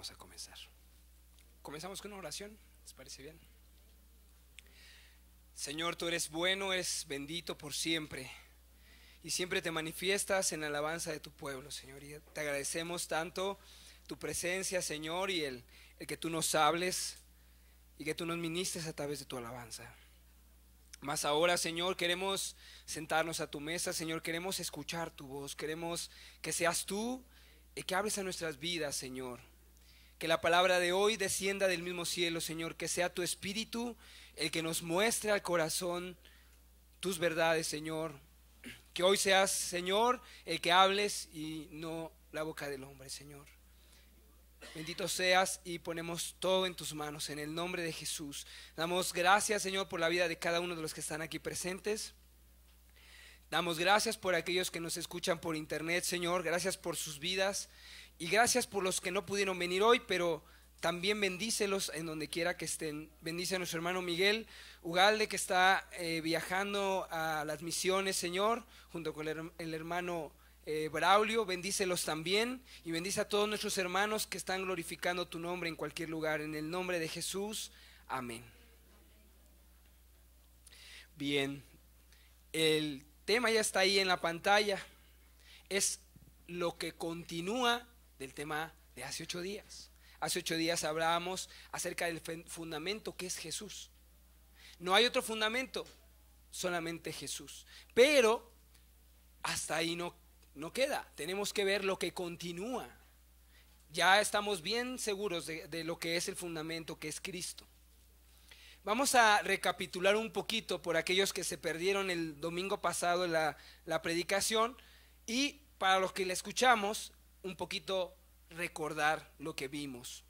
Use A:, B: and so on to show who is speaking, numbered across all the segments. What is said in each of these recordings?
A: Vamos a comenzar. Comenzamos con una oración, ¿les parece bien? Señor, tú eres bueno, eres bendito por siempre y siempre te manifiestas en alabanza de tu pueblo, Señor. Y te agradecemos tanto tu presencia, Señor, y el que tú nos hables y que tú nos ministres a través de tu alabanza. Más ahora, Señor, queremos sentarnos a tu mesa, Señor, queremos escuchar tu voz, queremos que seas tú y que hables a nuestras vidas, Señor. Que la palabra de hoy descienda del mismo cielo, Señor, que sea tu Espíritu el que nos muestre al corazón tus verdades, Señor. Que hoy seas, Señor, el que hables y no la boca del hombre, Señor. Bendito seas y ponemos todo en tus manos, en el nombre de Jesús. Damos gracias, Señor, por la vida de cada uno de los que están aquí presentes. Damos gracias por aquellos que nos escuchan por internet, Señor. Gracias por sus vidas y gracias por los que no pudieron venir hoy, pero también bendícelos en donde quiera que estén. Bendice a nuestro hermano Miguel Ugalde, que está viajando a las misiones, Señor, junto con el hermano Braulio. Bendícelos también y bendice a todos nuestros hermanos que están glorificando tu nombre en cualquier lugar. En el nombre de Jesús, amén. Bien, el tema ya está ahí en la pantalla. Es lo que continúa del tema de hace 8 días. Hace 8 días hablábamos acerca del fundamento que es Jesús. No hay otro fundamento, solamente Jesús. Pero hasta ahí no queda. Tenemos que ver lo que continúa. Ya estamos bien seguros de lo que es el fundamento, que es Cristo. Vamos a recapitular un poquito por aquellos que se perdieron el domingo pasado la predicación, y para los que la escuchamos, un poquito recordar lo que vimos.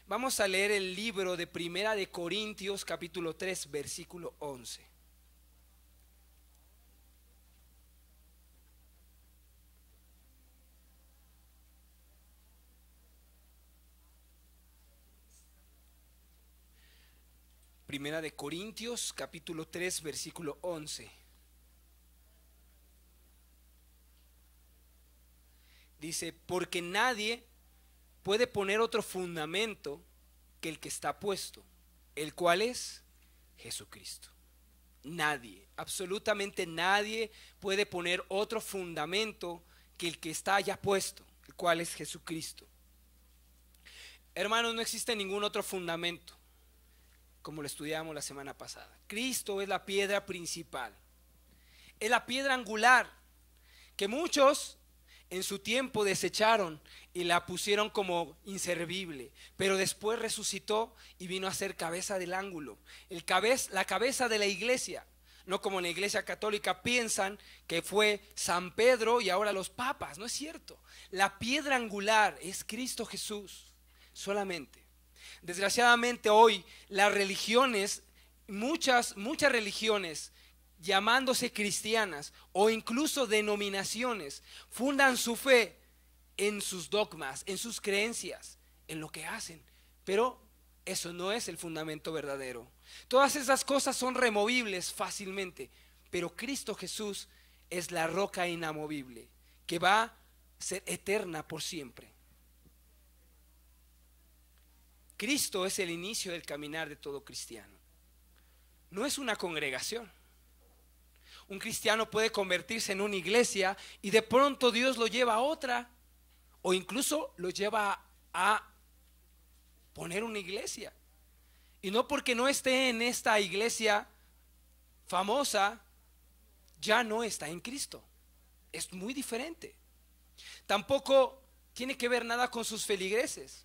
A: Vamos a leer el libro de Primera de Corintios, capítulo 3, versículo 11. Primera de Corintios, capítulo 3, versículo 11. Dice: porque nadie puede poner otro fundamento que el que está puesto, el cual es Jesucristo. Nadie, absolutamente nadie puede poner otro fundamento que el que está ya puesto, el cual es Jesucristo. Hermanos, no existe ningún otro fundamento, como lo estudiamos la semana pasada. Cristo es la piedra principal, es la piedra angular que muchos en su tiempo desecharon y la pusieron como inservible, pero después resucitó y vino a ser cabeza del ángulo, la cabeza de la iglesia. No como en la iglesia católica piensan que fue San Pedro y ahora los papas. No es cierto. La piedra angular es Cristo Jesús solamente. Desgraciadamente hoy las religiones, muchas religiones llamándose cristianas o incluso denominaciones, fundan su fe en sus dogmas, en sus creencias, en lo que hacen, pero eso no es el fundamento verdadero. Todas esas cosas son removibles fácilmente, pero Cristo Jesús es la roca inamovible que va a ser eterna por siempre. Cristo es el inicio del caminar de todo cristiano. No es una congregación. Un cristiano puede convertirse en una iglesia y de pronto Dios lo lleva a otra, o incluso lo lleva a poner una iglesia. Y no porque no esté en esta iglesia famosa, ya no está en Cristo. Es muy diferente. Tampoco tiene que ver nada con sus feligreses.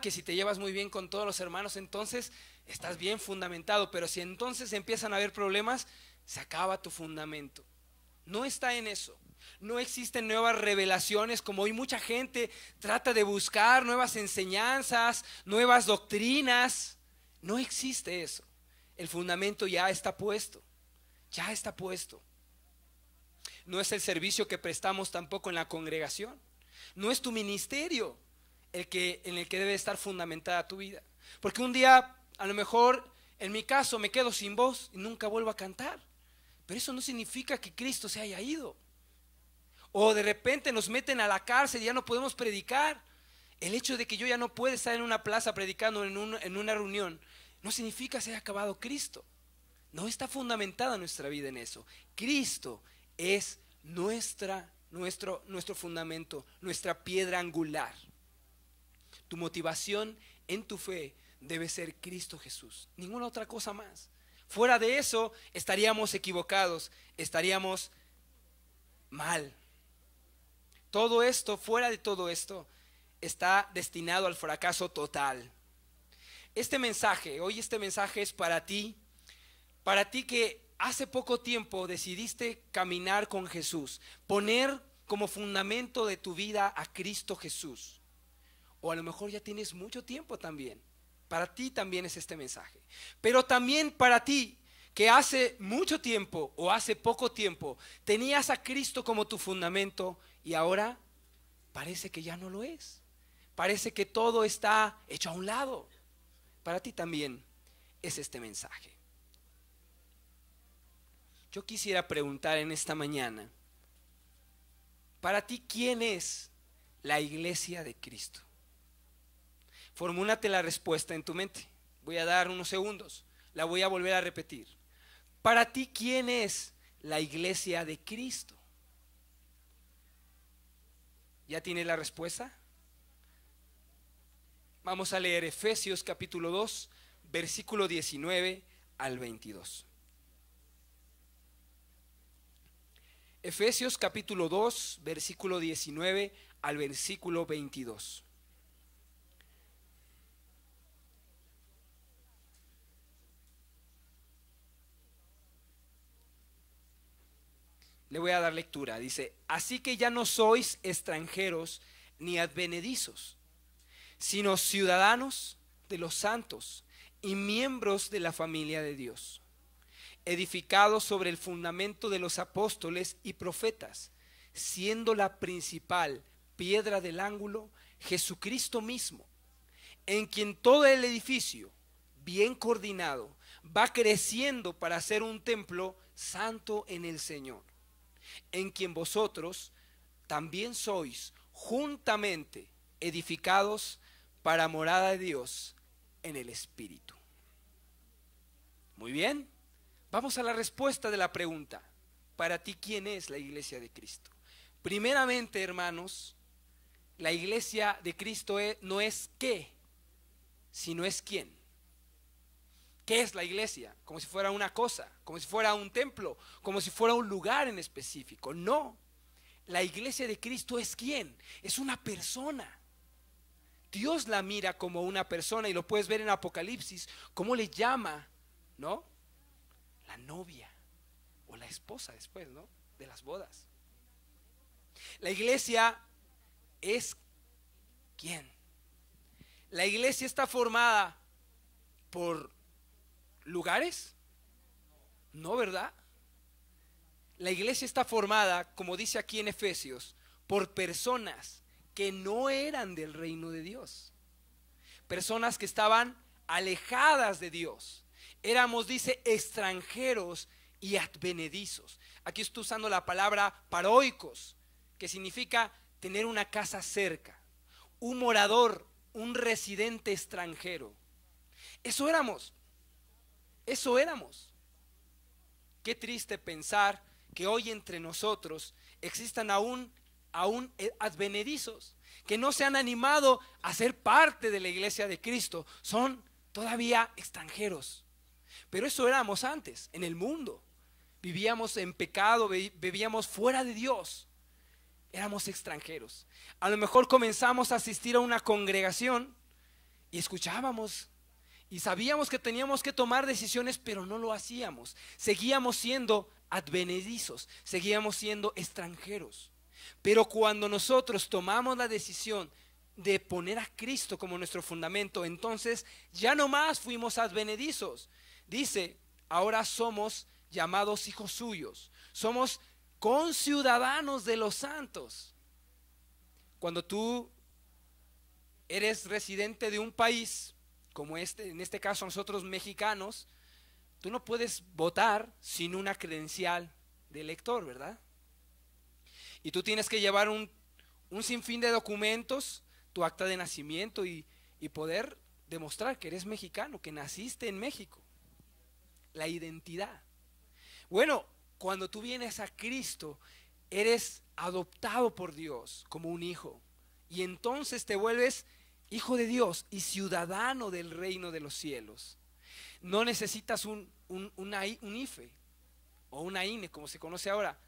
A: Que si te llevas muy bien con todos los hermanos, entonces estás bien fundamentado. Pero si entonces empiezan a haber problemas, se acaba tu fundamento. No está en eso. No existen nuevas revelaciones, como hoy mucha gente trata de buscar nuevas enseñanzas, nuevas doctrinas. No existe eso. El fundamento ya está puesto. Ya está puesto. No es el servicio que prestamos tampoco en la congregación. No es tu ministerio en el que debe estar fundamentada tu vida. Porque un día, a lo mejor, en mi caso, me quedo sin voz y nunca vuelvo a cantar. Pero eso no significa que Cristo se haya ido. O de repente nos meten a la cárcel y ya no podemos predicar. El hecho de que yo ya no pueda estar en una plaza predicando en una reunión no significa que se haya acabado Cristo. No está fundamentada nuestra vida en eso. Cristo es nuestro fundamento, nuestra piedra angular. Tu motivación en tu fe debe ser Cristo Jesús, ninguna otra cosa más. Fuera de eso estaríamos equivocados, estaríamos mal. Todo esto, fuera de todo esto, está destinado al fracaso total. Hoy este mensaje es para ti que hace poco tiempo decidiste caminar con Jesús, poner como fundamento de tu vida a Cristo Jesús. O a lo mejor ya tienes mucho tiempo también. Para ti también es este mensaje. Pero también para ti que hace mucho tiempo o hace poco tiempo tenías a Cristo como tu fundamento y ahora parece que ya no lo es. Parece que todo está hecho a un lado. Para ti también es este mensaje. Yo quisiera preguntar en esta mañana, para ti, ¿quién es la iglesia de Cristo? Formúlate la respuesta en tu mente. Voy a dar unos segundos. La voy a volver a repetir. Para ti, ¿quién es la iglesia de Cristo? ¿Ya tienes la respuesta? Vamos a leer Efesios capítulo 2, versículo 19 al 22. Efesios capítulo 2, versículo 19 al versículo 22. Le voy a dar lectura. Dice: así que ya no sois extranjeros ni advenedizos, sino ciudadanos de los santos y miembros de la familia de Dios, edificados sobre el fundamento de los apóstoles y profetas, siendo la principal piedra del ángulo Jesucristo mismo, en quien todo el edificio, bien coordinado, va creciendo para ser un templo santo en el Señor, en quien vosotros también sois juntamente edificados para morada de Dios en el Espíritu. Muy bien, vamos a la respuesta de la pregunta. Para ti, ¿quién es la iglesia de Cristo? Primeramente, hermanos, la iglesia de Cristo no es qué, sino es quién. ¿Qué es la iglesia? Como si fuera una cosa, como si fuera un templo, como si fuera un lugar en específico. No, la iglesia de Cristo es quién, es una persona. Dios la mira como una persona y lo puedes ver en Apocalipsis, cómo le llama, ¿no? La novia o la esposa después, ¿no? De las bodas. La iglesia es ¿quién? La iglesia está formada por lugares, ¿no, verdad? La iglesia está formada, como dice aquí en Efesios, por personas que no eran del reino de Dios, personas que estaban alejadas de Dios. Éramos, dice, extranjeros y advenedizos. Aquí estoy usando la palabra paroikos, que significa tener una casa cerca, un morador, un residente extranjero. Eso éramos. Qué triste pensar que hoy entre nosotros existan aún advenedizos que no se han animado a ser parte de la iglesia de Cristo, son todavía extranjeros. Pero eso éramos antes, en el mundo. Vivíamos en pecado, vivíamos fuera de Dios. Éramos extranjeros. A lo mejor comenzamos a asistir a una congregación y escuchábamos y sabíamos que teníamos que tomar decisiones, pero no lo hacíamos. Seguíamos siendo advenedizos, seguíamos siendo extranjeros. Pero cuando nosotros tomamos la decisión de poner a Cristo como nuestro fundamento, entonces ya no más fuimos advenedizos. Dice, ahora somos llamados hijos suyos, somos conciudadanos de los santos. Cuando tú eres residente de un país, como en este caso nosotros mexicanos, tú no puedes votar sin una credencial de elector, ¿verdad? Y tú tienes que llevar un sinfín de documentos tu acta de nacimiento y poder demostrar que eres mexicano, que naciste en México. La identidad. Bueno, cuando tú vienes a Cristo, eres adoptado por Dios como un hijo. Y entonces te vuelves hijo de Dios y ciudadano del reino de los cielos. No necesitas un IFE o una INE, como se conoce ahora.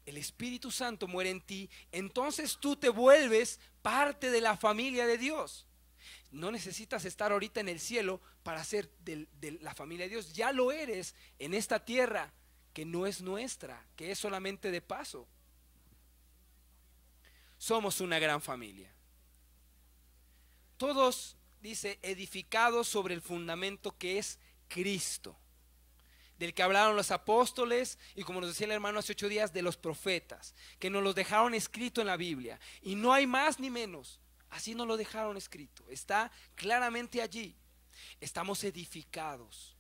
A: El Espíritu Santo muere en ti, entonces tú te vuelves parte de la familia de Dios. No necesitas estar ahorita en el cielo para ser de la familia de Dios. Ya lo eres en esta tierra que no es nuestra, que es solamente de paso. Somos una gran familia. Todos, dice, edificados sobre el fundamento que es Cristo, del que hablaron los apóstoles y, como nos decía el hermano hace 8 días, de los profetas, que nos los dejaron escrito en la Biblia. Y no hay más ni menos. Así nos lo dejaron escrito. Está claramente allí. Estamos edificados.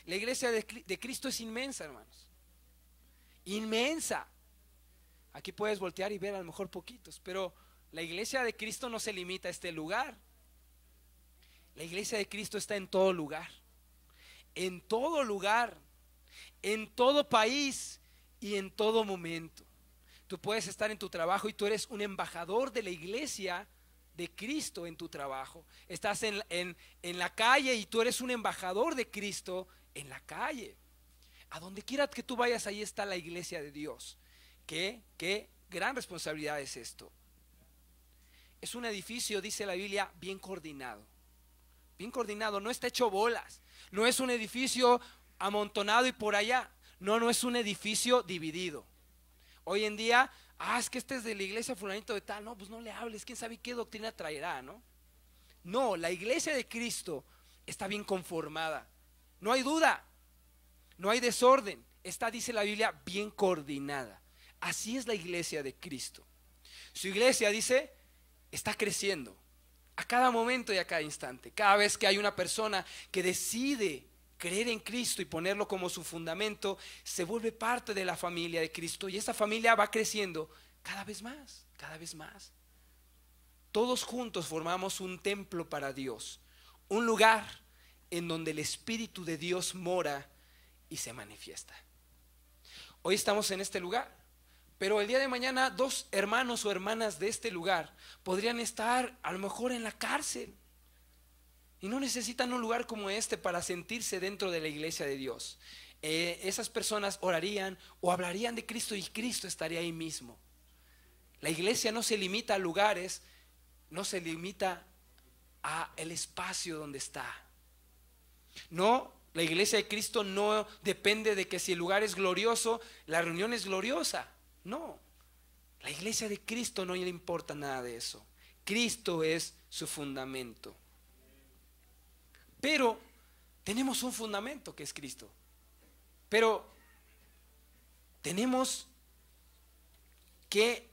A: La iglesia de Cristo es inmensa, hermanos. Inmensa. Aquí puedes voltear y ver a lo mejor poquitos, pero la iglesia de Cristo no se limita a este lugar. La iglesia de Cristo está en todo lugar. En todo lugar. En todo país y en todo momento. Tú puedes estar en tu trabajo y tú eres un embajador de la iglesia de Cristo en tu trabajo. Estás en la calle y tú eres un embajador de Cristo en la calle. A donde quiera que tú vayas, ahí está la iglesia de Dios. Qué gran responsabilidad es esto. Es un edificio, dice la Biblia, bien coordinado. Bien coordinado, no está hecho bolas. No es un edificio amontonado y por allá. No es un edificio dividido. Hoy en día, es que este es de la iglesia fulanito de tal. No, pues no le hables, quién sabe qué doctrina traerá, ¿no? No, la iglesia de Cristo está bien conformada. No hay duda, no hay desorden. Está, dice la Biblia, bien coordinada. Así es la iglesia de Cristo. Su iglesia, dice, está creciendo a cada momento y a cada instante. Cada vez que hay una persona que decide creer en Cristo y ponerlo como su fundamento, se vuelve parte de la familia de Cristo, y esa familia va creciendo cada vez más, cada vez más. Todos juntos formamos un templo para Dios, un lugar en donde el Espíritu de Dios mora y se manifiesta. Hoy estamos en este lugar, pero el día de mañana 2 hermanos o hermanas de este lugar podrían estar a lo mejor en la cárcel. Y no necesitan un lugar como este para sentirse dentro de la iglesia de Dios. Esas personas orarían o hablarían de Cristo y Cristo estaría ahí mismo. La iglesia no se limita a lugares, no se limita a el espacio donde está. No, la iglesia de Cristo no depende de que si el lugar es glorioso, la reunión es gloriosa. No, la iglesia de Cristo no le importa nada de eso. Cristo es su fundamento. Pero tenemos un fundamento que es Cristo. Pero tenemos que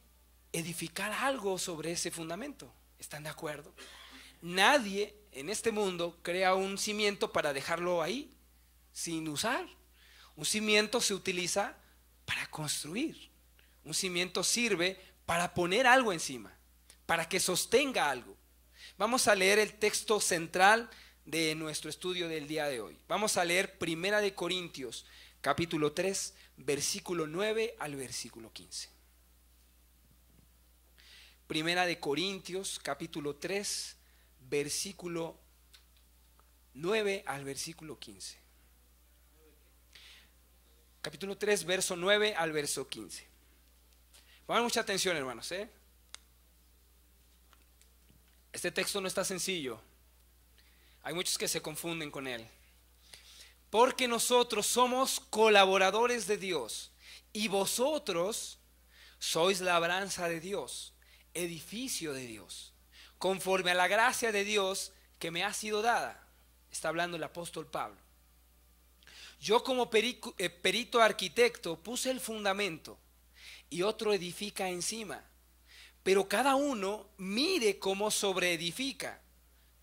A: edificar algo sobre ese fundamento. ¿Están de acuerdo? Nadie en este mundo crea un cimiento para dejarlo ahí sin usar. Un cimiento se utiliza para construir. Un cimiento sirve para poner algo encima, para que sostenga algo. Vamos a leer el texto central de nuestro estudio del día de hoy. Vamos a leer 1 Corintios capítulo 3 versículo 9 al versículo 15. 1 Corintios capítulo 3 versículo 9 al versículo 15. Capítulo 3 verso 9 al verso 15. Pongan mucha atención, hermanos, Este texto no está sencillo. Hay muchos que se confunden con él. Porque nosotros somos colaboradores de Dios y vosotros sois labranza de Dios, edificio de Dios, conforme a la gracia de Dios que me ha sido dada. Está hablando el apóstol Pablo. Yo como perito arquitecto puse el fundamento y otro edifica encima. Pero cada uno mire cómo sobreedifica,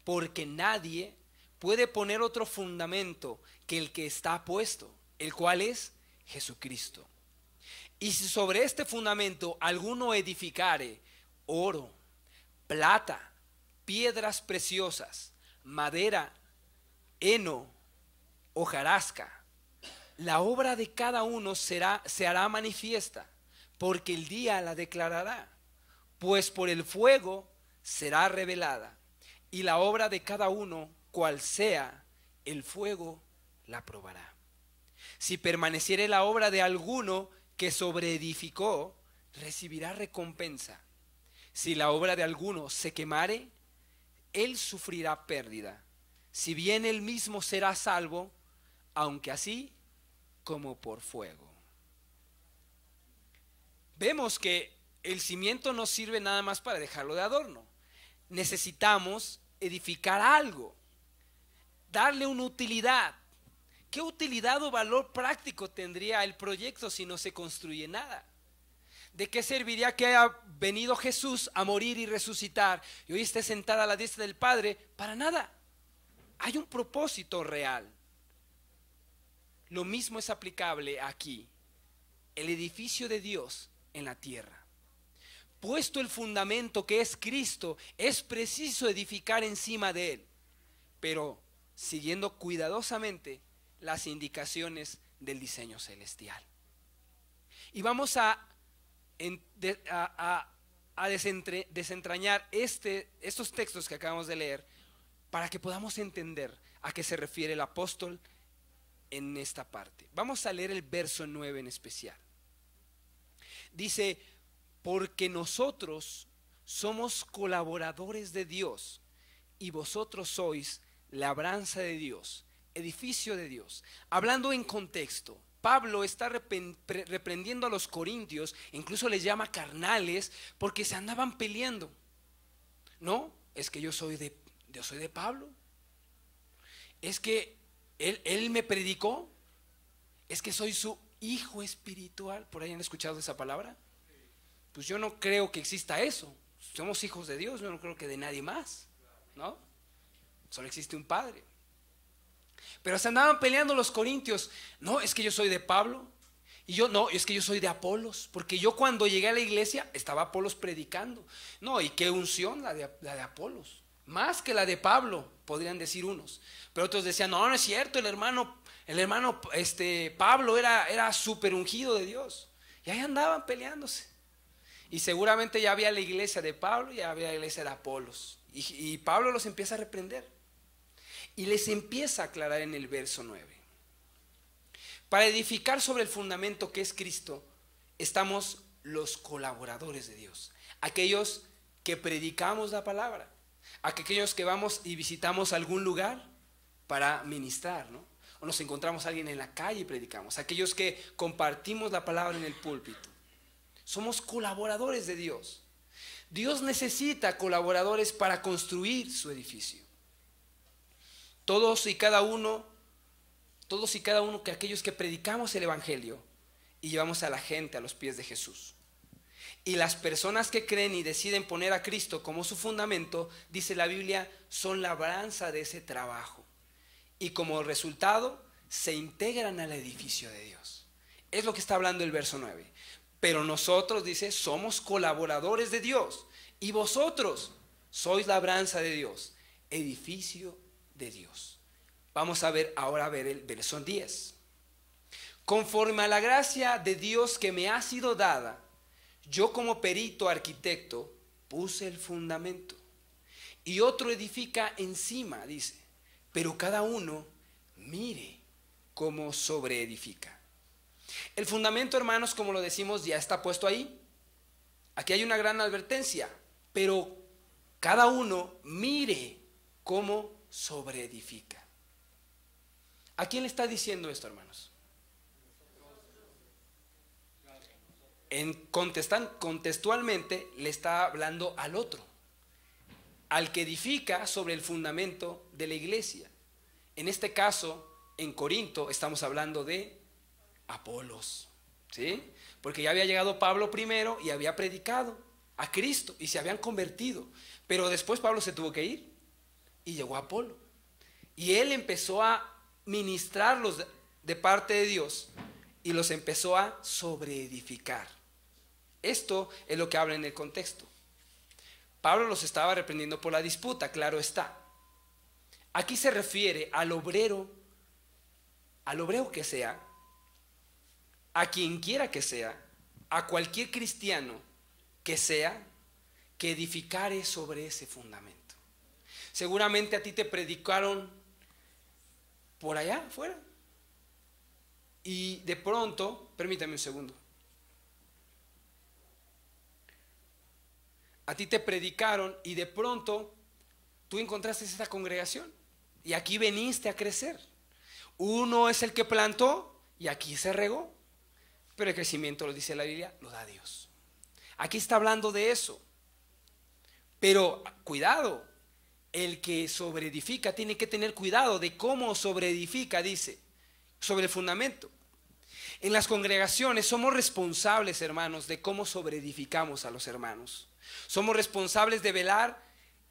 A: porque nadie puede poner otro fundamento que el que está puesto, el cual es Jesucristo. Y si sobre este fundamento alguno edificare oro, plata, piedras preciosas, madera, heno, hojarasca. La obra de cada uno se hará manifiesta, porque el día la declarará, pues por el fuego será revelada, y la obra de cada uno, cual sea, el fuego la probará. Si permaneciere la obra de alguno que sobreedificó, recibirá recompensa. Si la obra de alguno se quemare, él sufrirá pérdida, si bien él mismo será salvo, aunque así como por fuego. Vemos que el cimiento no sirve nada más para dejarlo de adorno. Necesitamos edificar algo, darle una utilidad. ¿Qué utilidad o valor práctico tendría el proyecto si no se construye nada? ¿De qué serviría que haya venido Jesús a morir y resucitar y hoy esté sentada a la diestra del Padre? Para nada. Hay un propósito real. Lo mismo es aplicable aquí. El edificio de Dios en la tierra. Puesto el fundamento que es Cristo, es preciso edificar encima de él, pero siguiendo cuidadosamente las indicaciones del diseño celestial. Y vamos a desentrañar estos textos que acabamos de leer para que podamos entender a qué se refiere el apóstol en esta parte. Vamos a leer el verso 9 en especial. Dice: porque nosotros somos colaboradores de Dios y vosotros sois labranza de Dios, edificio de Dios. Hablando en contexto, Pablo está reprendiendo a los corintios, incluso les llama carnales, porque se andaban peleando. No, es que yo soy de Pablo, es que él me predicó, es que soy su hijo espiritual. ¿Por ahí han escuchado esa palabra? Pues yo no creo que exista eso. Somos hijos de Dios, yo no creo que de nadie más, ¿no? Solo existe un Padre. Pero se andaban peleando los corintios. No, es que yo soy de Pablo. Y yo no, es que yo soy de Apolos. Porque yo cuando llegué a la iglesia estaba Apolos predicando. No, y qué unción la de Apolos. Más que la de Pablo, podrían decir unos. Pero otros decían, no, no es cierto, el hermano Pablo era súper ungido de Dios. Y ahí andaban peleándose. Y seguramente ya había la iglesia de Pablo y ya había la iglesia de Apolos. Y Pablo los empieza a reprender. Y les empieza a aclarar en el verso 9. Para edificar sobre el fundamento que es Cristo, estamos los colaboradores de Dios. Aquellos que predicamos la palabra. Aquellos que vamos y visitamos algún lugar para ministrar, ¿no? O nos encontramos a alguien en la calle y predicamos. Aquellos que compartimos la palabra en el púlpito. Somos colaboradores de Dios. Dios necesita colaboradores para construir su edificio. Todos y cada uno que aquellos que predicamos el evangelio y llevamos a la gente a los pies de Jesús. Y las personas que creen y deciden poner a Cristo como su fundamento, dice la Biblia, son labranza de ese trabajo. Y como resultado, se integran al edificio de Dios. Es lo que está hablando el verso 9. Pero nosotros, dice, somos colaboradores de Dios. Y vosotros sois labranza de Dios, edificio de Dios. Vamos a ver ahora el verso 10. Conforme a la gracia de Dios que me ha sido dada, yo como perito arquitecto puse el fundamento. Y otro edifica encima, dice. Pero cada uno mire cómo sobreedifica. El fundamento, hermanos, como lo decimos, ya está puesto ahí. Aquí hay una gran advertencia, pero cada uno mire cómo sobreedifica. ¿A quién le está diciendo esto, hermanos? Contextualmente le está hablando al otro, al que edifica sobre el fundamento de la iglesia. En este caso, en Corinto, estamos hablando de Apolos, ¿sí? Porque ya había llegado Pablo primero y había predicado a Cristo y se habían convertido. Pero después Pablo se tuvo que ir y llegó Apolo. Y él empezó a ministrarlos de parte de Dios y los empezó a sobreedificar. Esto es lo que habla en el contexto. Pablo los estaba reprendiendo por la disputa, claro está. Aquí se refiere al obrero que sea, a quien quiera que sea, a cualquier cristiano que sea, que edificare sobre ese fundamento. Seguramente a ti te predicaron por allá afuera y de pronto, permítame un segundo, a ti te predicaron y de pronto tú encontraste esta congregación y aquí veniste a crecer. Uno es el que plantó y aquí se regó, pero el crecimiento, lo dice la Biblia, lo da Dios. Aquí está hablando de eso. Pero cuidado, el que sobreedifica tiene que tener cuidado de cómo sobreedifica, dice, sobre el fundamento. En las congregaciones somos responsables, hermanos, de cómo sobreedificamos a los hermanos. Somos responsables de velar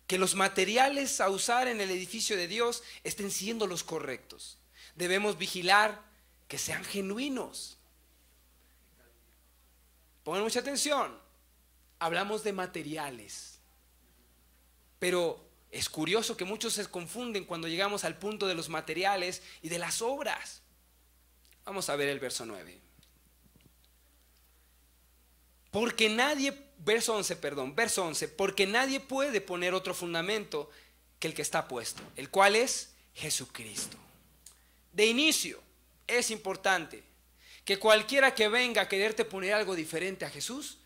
A: que los materiales a usar en el edificio de Dios estén siendo los correctos. Debemos vigilar que sean genuinos. Pongan mucha atención. Hablamos de materiales, pero es curioso que muchos se confunden cuando llegamos al punto de los materiales y de las obras. Vamos a ver el verso 9. Porque nadie, verso 11, porque nadie puede poner otro fundamento que el que está puesto, el cual es Jesucristo. De inicio, es importante que cualquiera que venga a quererte poner algo diferente a Jesús,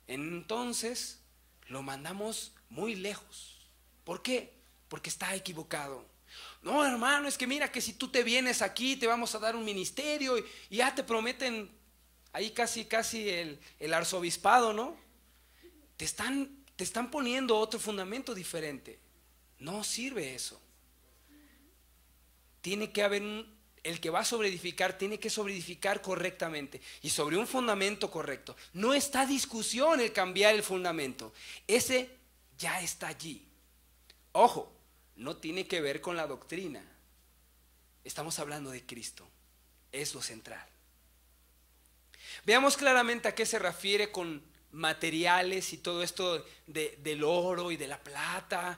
A: entonces lo mandamos muy lejos. ¿Por qué? Porque está equivocado. No, hermano, es que mira que si tú te vienes aquí te vamos a dar un ministerio y ya te prometen ahí casi el arzobispado, ¿no? Te están poniendo otro fundamento diferente. No sirve eso. Tiene que haber el que va a sobreedificar tiene que sobreedificar correctamente y sobre un fundamento correcto. No está discusión el cambiar el fundamento. Ese ya está allí. Ojo, no tiene que ver con la doctrina. Estamos hablando de Cristo. Es lo central. Veamos claramente a qué se refiere con materiales y todo esto del oro y de la plata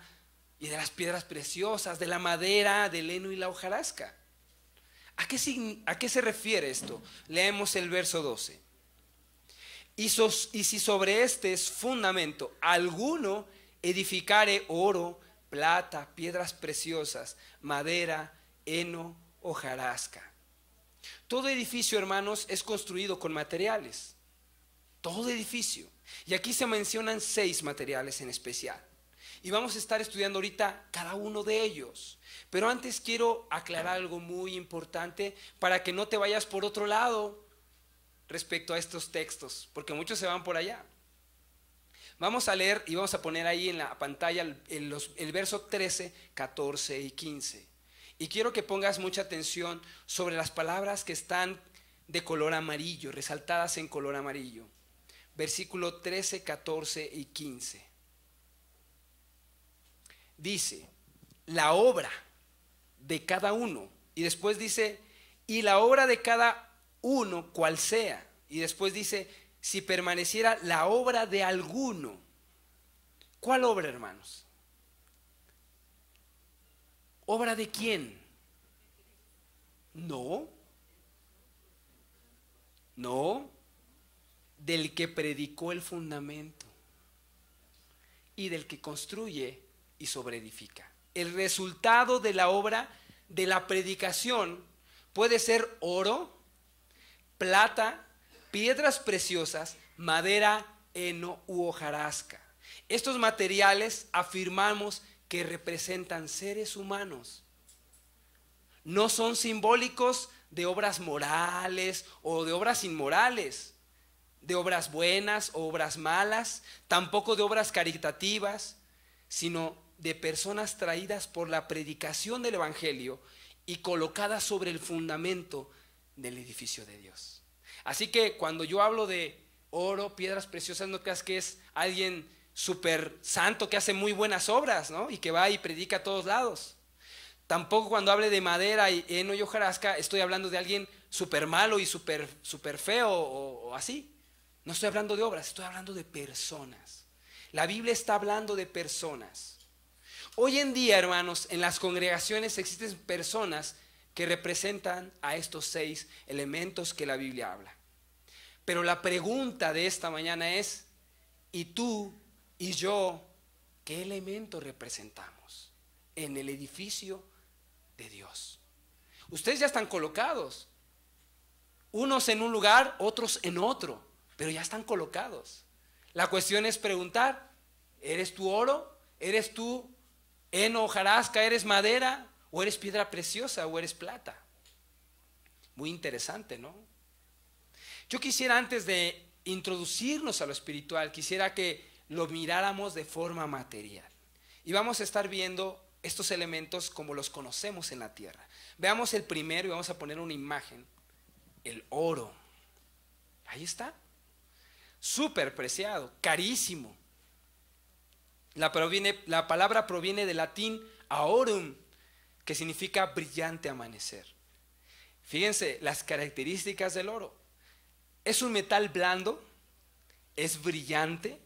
A: y de las piedras preciosas, de la madera, del heno y la hojarasca. ¿A qué se refiere esto? Leemos el verso 12. Y si sobre este es fundamento alguno edificare oro, plata, piedras preciosas, madera, heno, hojarasca. Todo edificio, hermanos, es construido con materiales. Todo edificio. Y aquí se mencionan 6 materiales en especial. Y vamos a estar estudiando ahorita cada uno de ellos. Pero antes quiero aclarar algo muy importante para que no te vayas por otro lado respecto a estos textos, porque muchos se van por allá. Vamos a leer y vamos a poner ahí en la pantalla el verso 13, 14 y 15. Y quiero que pongas mucha atención sobre las palabras que están de color amarillo, resaltadas en color amarillo. Versículo 13, 14 y 15. Dice, la obra de cada uno. Y después dice, y la obra de cada uno cual sea. Y después dice, si permaneciera la obra de alguno. ¿Cuál obra, hermanos? ¿Obra de quién? No, del que predicó el fundamento y del que construye y sobreedifica. El resultado de la obra de la predicación puede ser oro, plata, piedras preciosas, madera, heno u hojarasca. Estos materiales afirmamos que representan seres humanos. No son simbólicos de obras morales o de obras inmorales, de obras buenas o obras malas, tampoco de obras caritativas, sino de personas traídas por la predicación del Evangelio y colocadas sobre el fundamento del edificio de Dios. Así que cuando yo hablo de oro, piedras preciosas, no creas que es alguien súper santo que hace muy buenas obras, ¿no? Y que va y predica a todos lados. Tampoco cuando hable de madera y heno y hojarasca estoy hablando de alguien súper malo y súper feo o así. No estoy hablando de obras, estoy hablando de personas. La Biblia está hablando de personas. Hoy en día, hermanos, en las congregaciones existen personas que representan a estos 6 elementos que la Biblia habla. Pero la pregunta de esta mañana es, ¿y tú y yo qué elemento representamos en el edificio de Dios? Ustedes ya están colocados, unos en un lugar, otros en otro, pero ya están colocados. La cuestión es preguntar, ¿eres tú oro? ¿Eres tú heno, hojarasca? ¿Eres madera? ¿O eres piedra preciosa? ¿O eres plata? Muy interesante, ¿no? Yo quisiera, antes de introducirnos a lo espiritual, quisiera que lo miráramos de forma material. Y vamos a estar viendo estos elementos como los conocemos en la tierra. Veamos el primero y vamos a poner una imagen. El oro. Ahí está. Súper preciado, carísimo. La palabra proviene del latín aurum, que significa brillante amanecer. Fíjense las características del oro. Es un metal blando, es brillante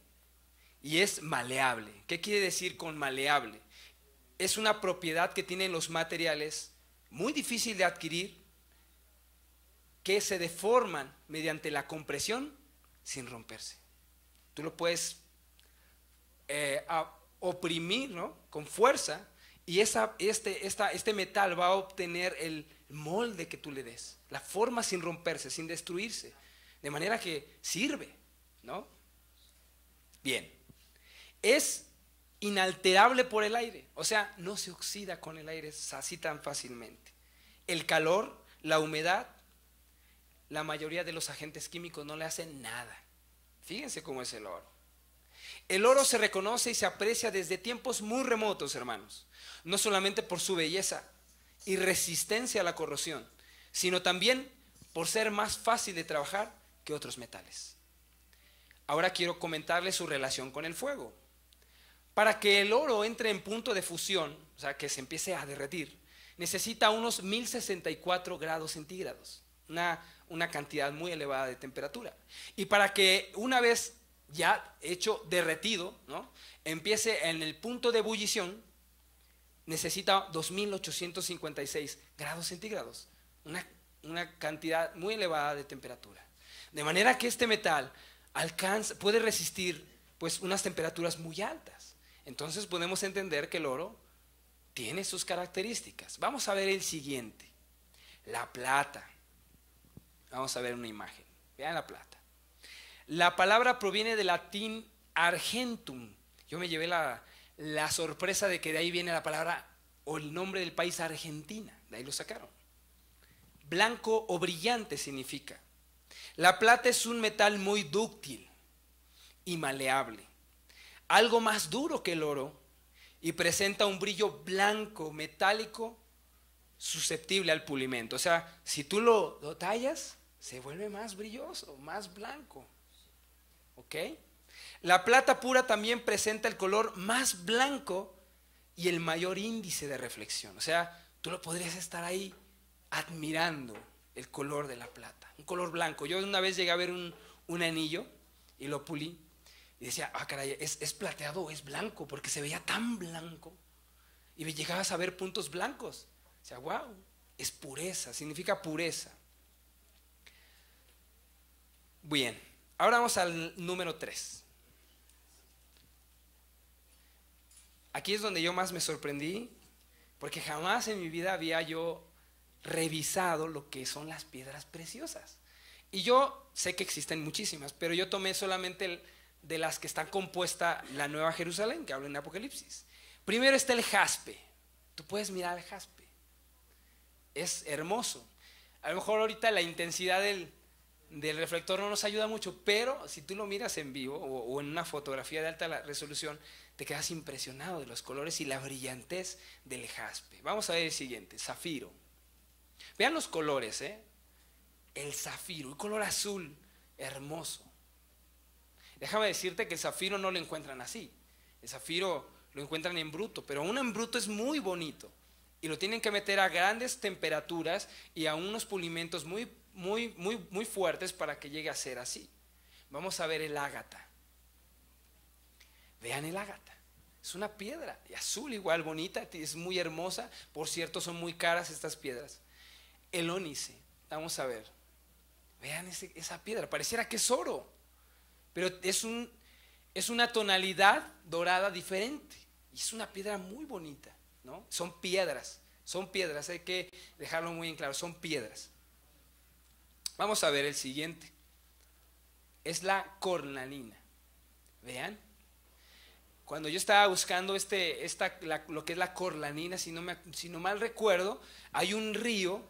A: y es maleable. ¿Qué quiere decir con maleable? Es una propiedad que tienen los materiales muy difícil de adquirir, que se deforman mediante la compresión sin romperse. Tú lo puedes oprimir, ¿no?, con fuerza, y este metal va a obtener el molde que tú le des, la forma sin romperse, sin destruirse, de manera que sirve, ¿no? Bien, es inalterable por el aire, o sea, no se oxida con el aire así tan fácilmente. El calor, la humedad, la mayoría de los agentes químicos no le hacen nada. Fíjense cómo es el oro. El oro se reconoce y se aprecia desde tiempos muy remotos, hermanos, no solamente por su belleza y resistencia a la corrosión, sino también por ser más fácil de trabajar que otros metales. Ahora quiero comentarles su relación con el fuego. Para que el oro entre en punto de fusión, o sea, que se empiece a derretir, necesita unos 1064 grados centígrados, una cantidad muy elevada de temperatura. Y para que una vez ya hecho derretido, ¿no?, empiece en el punto de ebullición, necesita 2856 grados centígrados, una cantidad muy elevada de temperatura. De manera que este metal puede resistir pues unas temperaturas muy altas. Entonces podemos entender que el oro tiene sus características. Vamos a ver el siguiente, la plata. Vamos a ver una imagen. Vean la plata. La palabra proviene del latín argentum. Yo me llevé la sorpresa de que de ahí viene la palabra o el nombre del país, Argentina. De ahí lo sacaron. Blanco o brillante significa. La plata es un metal muy dúctil y maleable, algo más duro que el oro, y presenta un brillo blanco, metálico, susceptible al pulimento. O sea, si tú lo tallas, se vuelve más brilloso, más blanco. ¿Ok? La plata pura también presenta el color más blanco y el mayor índice de reflexión. O sea, tú lo podrías estar ahí admirando el color de la plata, un color blanco. Yo una vez llegué a ver un anillo y lo pulí y decía, ah, caray, ¿es plateado o es blanco? Porque se veía tan blanco y me llegabas a ver puntos blancos. O sea, wow, es pureza, significa pureza. Bien, ahora vamos al número 3. Aquí es donde yo más me sorprendí, porque jamás en mi vida había yo revisado lo que son las piedras preciosas. Y yo sé que existen muchísimas, pero yo tomé solamente de las que están compuesta la Nueva Jerusalén, que habla en Apocalipsis. Primero está el jaspe. Tú puedes mirar el jaspe. Es hermoso. A lo mejor ahorita la intensidad del reflector no nos ayuda mucho, pero si tú lo miras en vivo o en una fotografía de alta resolución, te quedas impresionado de los colores y la brillantez del jaspe. Vamos a ver el siguiente, zafiro. Vean los colores, el zafiro, el color azul, hermoso. Déjame decirte que el zafiro no lo encuentran así. El zafiro lo encuentran en bruto, pero aún en bruto es muy bonito. Y lo tienen que meter a grandes temperaturas y a unos pulimentos muy fuertes para que llegue a ser así. Vamos a ver el ágata. Vean el ágata. Es una piedra azul igual, bonita, es muy hermosa. Por cierto, son muy caras estas piedras. El ónice, vamos a ver. Vean esa piedra, pareciera que es oro, pero es una tonalidad dorada diferente. Y es una piedra muy bonita, ¿no? Son piedras, hay que dejarlo muy en claro, son piedras. Vamos a ver el siguiente. Es la cornalina. Vean. Cuando yo estaba buscando lo que es la cornalina, si no mal recuerdo, hay un río,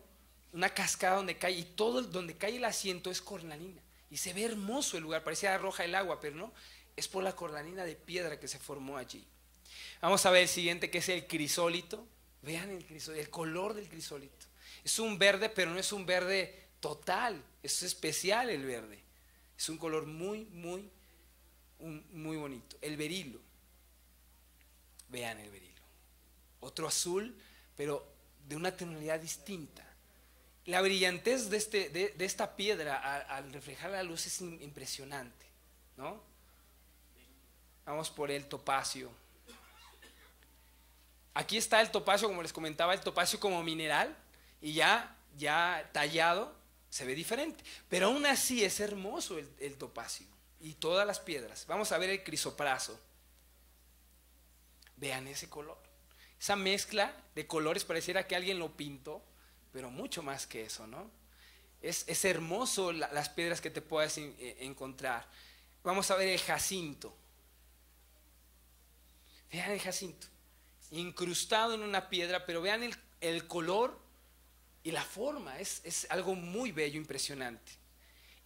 A: una cascada donde cae, y todo donde cae el asiento es cornalina. Y se ve hermoso el lugar, parecía roja el agua, pero no, es por la cornalina de piedra que se formó allí. Vamos a ver el siguiente, que es el crisólito. Vean el color del crisólito. Es un verde, pero no es un verde total, es especial el verde. Es un color muy bonito. El berilo. Vean el berilo. Otro azul, pero de una tonalidad distinta. La brillantez de esta piedra al reflejar la luz es impresionante, ¿no? Vamos por el topacio. Aquí está el topacio, como les comentaba, el topacio como mineral, y ya tallado se ve diferente. Pero aún así es hermoso el topacio y todas las piedras. Vamos a ver el crisopraso. Vean ese color. Esa mezcla de colores pareciera que alguien lo pintó, pero mucho más que eso, ¿no? Es hermoso las piedras que te puedas encontrar. Vamos a ver el jacinto. Vean el jacinto. Incrustado en una piedra, pero vean el color y la forma. Es algo muy bello, impresionante.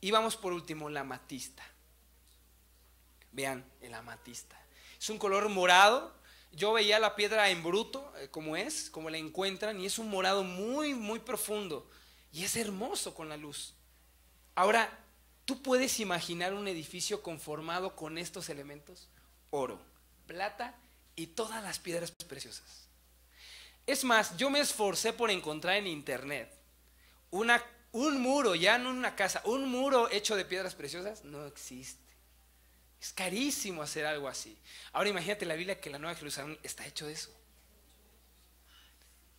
A: Y vamos por último, la amatista. Vean el amatista. Es un color morado. Yo veía la piedra en bruto, como la encuentran, y es un morado muy profundo. Y es hermoso con la luz. Ahora, ¿tú puedes imaginar un edificio conformado con estos elementos? Oro, plata y todas las piedras preciosas. Es más, yo me esforcé por encontrar en internet un muro, ya no una casa, un muro hecho de piedras preciosas. No existe. Es carísimo hacer algo así. Ahora imagínate la Biblia, que la Nueva Jerusalén está hecho de eso.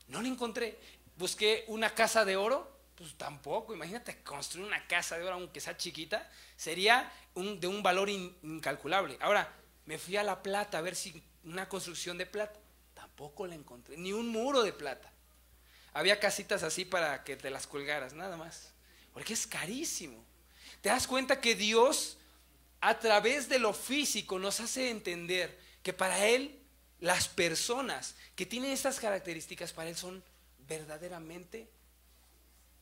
A: No lo encontré. Busqué una casa de oro, pues tampoco. Imagínate construir una casa de oro, aunque sea chiquita, sería de un valor incalculable. Ahora me fui a la plata a ver si una construcción de plata. Tampoco la encontré, ni un muro de plata. Había casitas así para que te las colgaras, nada más. Porque es carísimo. ¿Te das cuenta que Dios, a través de lo físico, nos hace entender que para Él las personas que tienen estas características, para Él son verdaderamente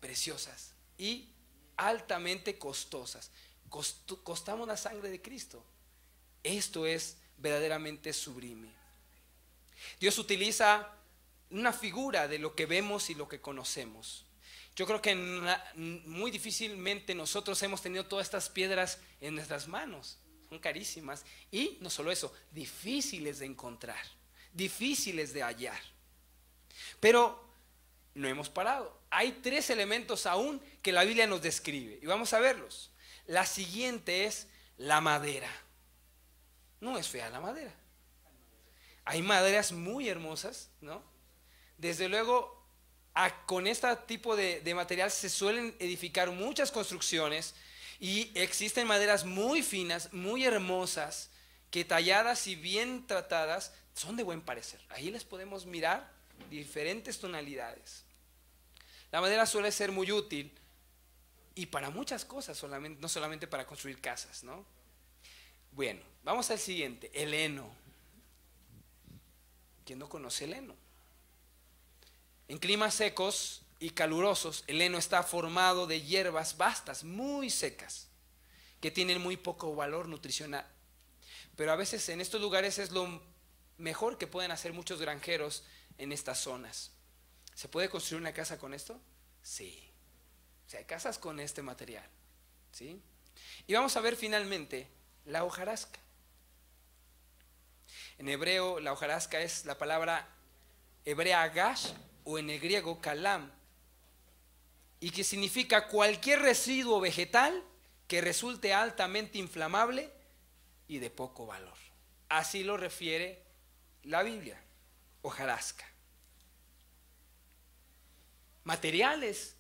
A: preciosas y altamente costosas? Costamos la sangre de Cristo. Esto es verdaderamente sublime. Dios utiliza una figura de lo que vemos y lo que conocemos. Yo creo que muy difícilmente nosotros hemos tenido todas estas piedras en nuestras manos. Son carísimas. Y no solo eso, difíciles de encontrar, difíciles de hallar. Pero no hemos parado. Hay 3 elementos aún que la Biblia nos describe, y vamos a verlos. La siguiente es la madera. No es fea la madera. Hay maderas muy hermosas, ¿no? Desde luego, con este tipo de material se suelen edificar muchas construcciones, y existen maderas muy finas, muy hermosas, que talladas y bien tratadas son de buen parecer. Ahí les podemos mirar diferentes tonalidades. La madera suele ser muy útil y para muchas cosas, no solamente para construir casas, ¿no? Bueno, vamos al siguiente, el heno. ¿Quién no conoce el heno? En climas secos y calurosos, el heno está formado de hierbas vastas, muy secas, que tienen muy poco valor nutricional. Pero a veces en estos lugares es lo mejor que pueden hacer muchos granjeros en estas zonas. ¿Se puede construir una casa con esto? Sí. O sea, hay casas con este material, ¿sí? Y vamos a ver finalmente la hojarasca. En hebreo, la hojarasca es la palabra hebrea agash, o en el griego kalam, y que significa cualquier residuo vegetal que resulte altamente inflamable y de poco valor. Así lo refiere la Biblia. Hojarasca. Materiales,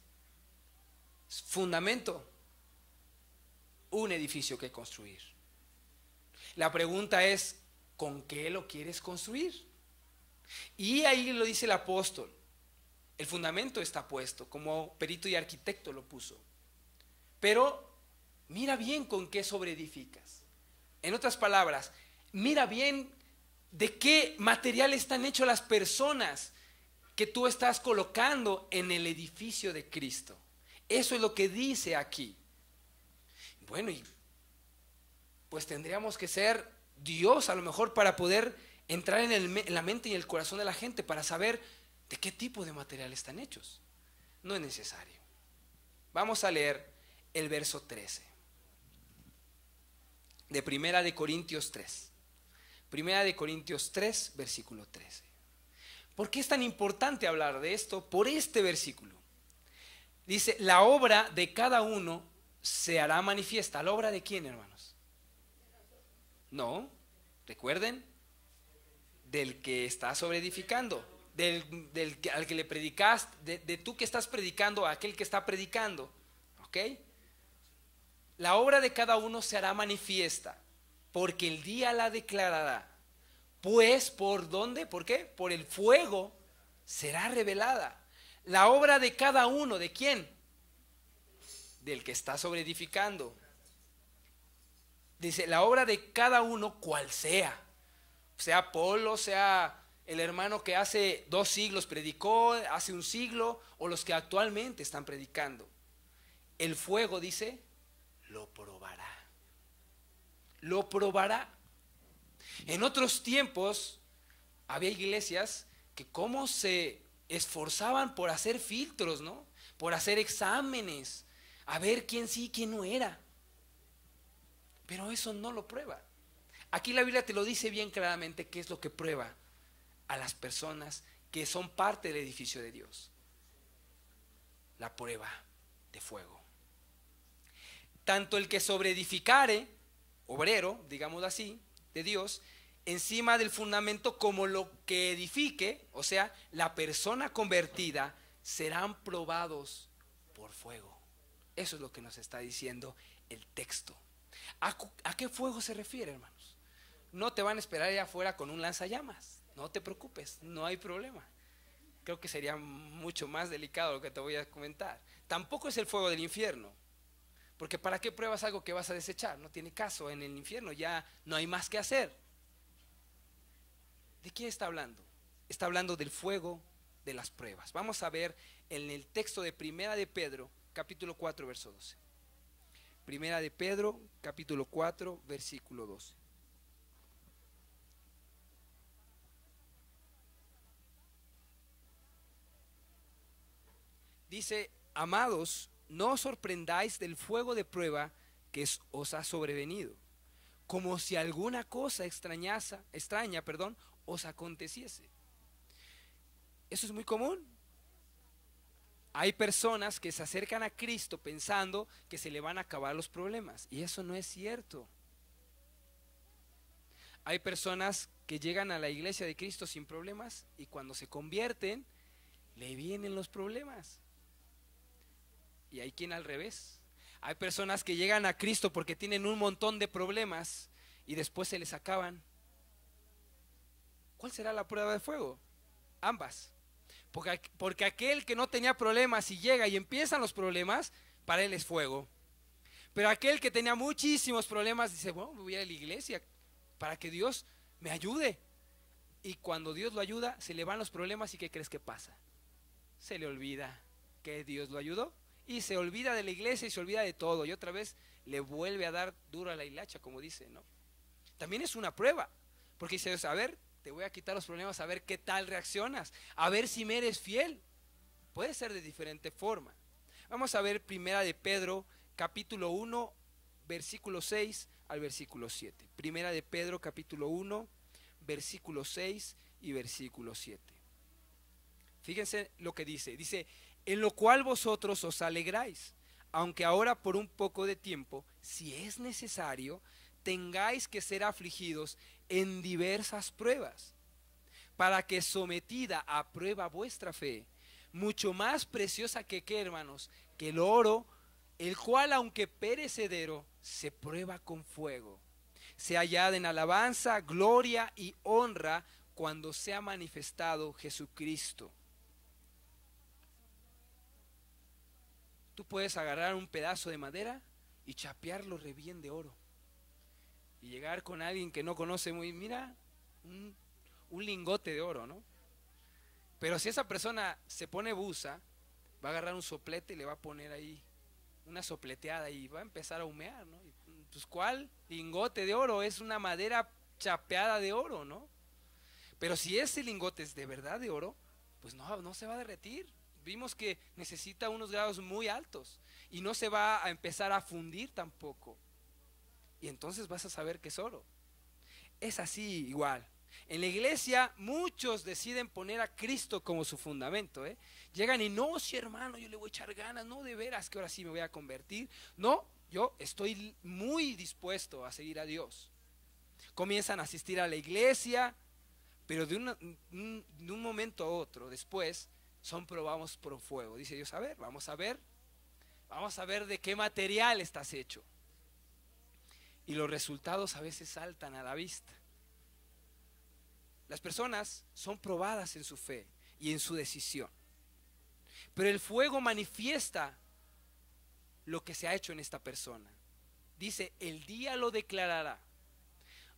A: fundamento, un edificio que construir. La pregunta es, ¿con qué lo quieres construir? Y ahí lo dice el apóstol. El fundamento está puesto, como perito y arquitecto lo puso. Pero mira bien con qué sobreedificas. En otras palabras, mira bien de qué material están hechos las personas que tú estás colocando en el edificio de Cristo. Eso es lo que dice aquí. Bueno, y pues tendríamos que ser Dios a lo mejor para poder entrar en la mente y el corazón de la gente para saber de qué tipo de material están hechos. No es necesario. Vamos a leer el verso 13 de Primera de Corintios 3. Primera de Corintios 3, versículo 13. ¿Por qué es tan importante hablar de esto? Por este versículo. Dice, la obra de cada uno se hará manifiesta. ¿La obra de quién, hermanos? No, recuerden, del que está sobreedificando, al que le predicas, de tú que estás predicando a aquel que está predicando. ¿Ok? La obra de cada uno se hará manifiesta, porque el día la declarará. Pues, ¿por dónde? ¿Por qué? Por el fuego será revelada. La obra de cada uno, ¿de quién? Del que está sobreedificando. Dice, la obra de cada uno, cual sea. Sea Apolo, sea el hermano que hace 2 siglos predicó, hace 1 siglo, o los que actualmente están predicando. El fuego, dice, lo probará. Lo probará. En otros tiempos había iglesias que como se esforzaban por hacer filtros, ¿no? Por hacer exámenes, a ver quién sí y quién no era. Pero eso no lo prueba. Aquí la Biblia te lo dice bien claramente qué es lo que prueba a las personas que son parte del edificio de Dios. La prueba de fuego. Tanto el que sobreedificare, obrero, digamos así, de Dios, encima del fundamento, como lo que edifique, o sea, la persona convertida, serán probados por fuego. Eso es lo que nos está diciendo el texto. ¿A qué fuego se refiere, hermanos? No te van a esperar allá afuera con un lanzallamas. No te preocupes, no hay problema. Creo que sería mucho más delicado lo que te voy a comentar. Tampoco es el fuego del infierno. Porque ¿para qué pruebas algo que vas a desechar? No tiene caso, en el infierno ya no hay más que hacer. ¿De quién está hablando? Está hablando del fuego de las pruebas. Vamos a ver en el texto de Primera de Pedro, capítulo 4, verso 12. Primera de Pedro, capítulo 4, versículo 12. Dice, amados, no os sorprendáis del fuego de prueba que os ha sobrevenido, como si alguna cosa extraña, os aconteciese. Eso es muy común. Hay personas que se acercan a Cristo pensando que se le van a acabar los problemas, y eso no es cierto. Hay personas que llegan a la iglesia de Cristo sin problemas y cuando se convierten le vienen los problemas. Y hay quien al revés. Hay personas que llegan a Cristo porque tienen un montón de problemas y después se les acaban. ¿Cuál será la prueba de fuego? Ambas. Porque aquel que no tenía problemas y llega y empiezan los problemas, para él es fuego. Pero aquel que tenía muchísimos problemas dice, bueno, voy a ir a la iglesia para que Dios me ayude. Y cuando Dios lo ayuda, se le van los problemas y ¿qué crees que pasa? Se le olvida que Dios lo ayudó y se olvida de la iglesia y se olvida de todo. Y otra vez le vuelve a dar duro a la hilacha, como dice, ¿no? También es una prueba, porque dice, a ver, te voy a quitar los problemas, a ver qué tal reaccionas, a ver si me eres fiel. Puede ser de diferente forma. Vamos a ver Primera de Pedro, capítulo 1, versículo 6 al versículo 7. Primera de Pedro, capítulo 1, versículo 6 y versículo 7. Fíjense lo que dice. Dice, en lo cual vosotros os alegráis, aunque ahora por un poco de tiempo, si es necesario, tengáis que ser afligidos en diversas pruebas, para que sometida a prueba vuestra fe, mucho más preciosa que qué, hermanos, que el oro, el cual aunque perecedero, se prueba con fuego, sea hallada en alabanza, gloria y honra cuando sea manifestado Jesucristo. Tú puedes agarrar un pedazo de madera y chapearlo re bien de oro, y llegar con alguien que no conoce muy, mira, un lingote de oro, ¿no? Pero si esa persona se pone buza, va a agarrar un soplete y le va a poner ahí una sopleteada y va a empezar a humear, ¿no? Pues ¿cuál lingote de oro? Es una madera chapeada de oro, ¿no? Pero si ese lingote es de verdad de oro, pues no se va a derretir. Vimos que necesita unos grados muy altos y no se va a empezar a fundir tampoco. Y entonces vas a saber que es oro. Es así igual. En la iglesia muchos deciden poner a Cristo como su fundamento, ¿eh? Llegan y no, sí, hermano, yo le voy a echar ganas, no, de veras que ahora sí me voy a convertir. No, yo estoy muy dispuesto a seguir a Dios. Comienzan a asistir a la iglesia, pero de un momento a otro, después, son probados por fuego. Dice Dios, a ver, vamos a ver de qué material estás hecho. Y los resultados a veces saltan a la vista. Las personas son probadas en su fe y en su decisión, pero el fuego manifiesta lo que se ha hecho en esta persona. Dice, el día lo declarará.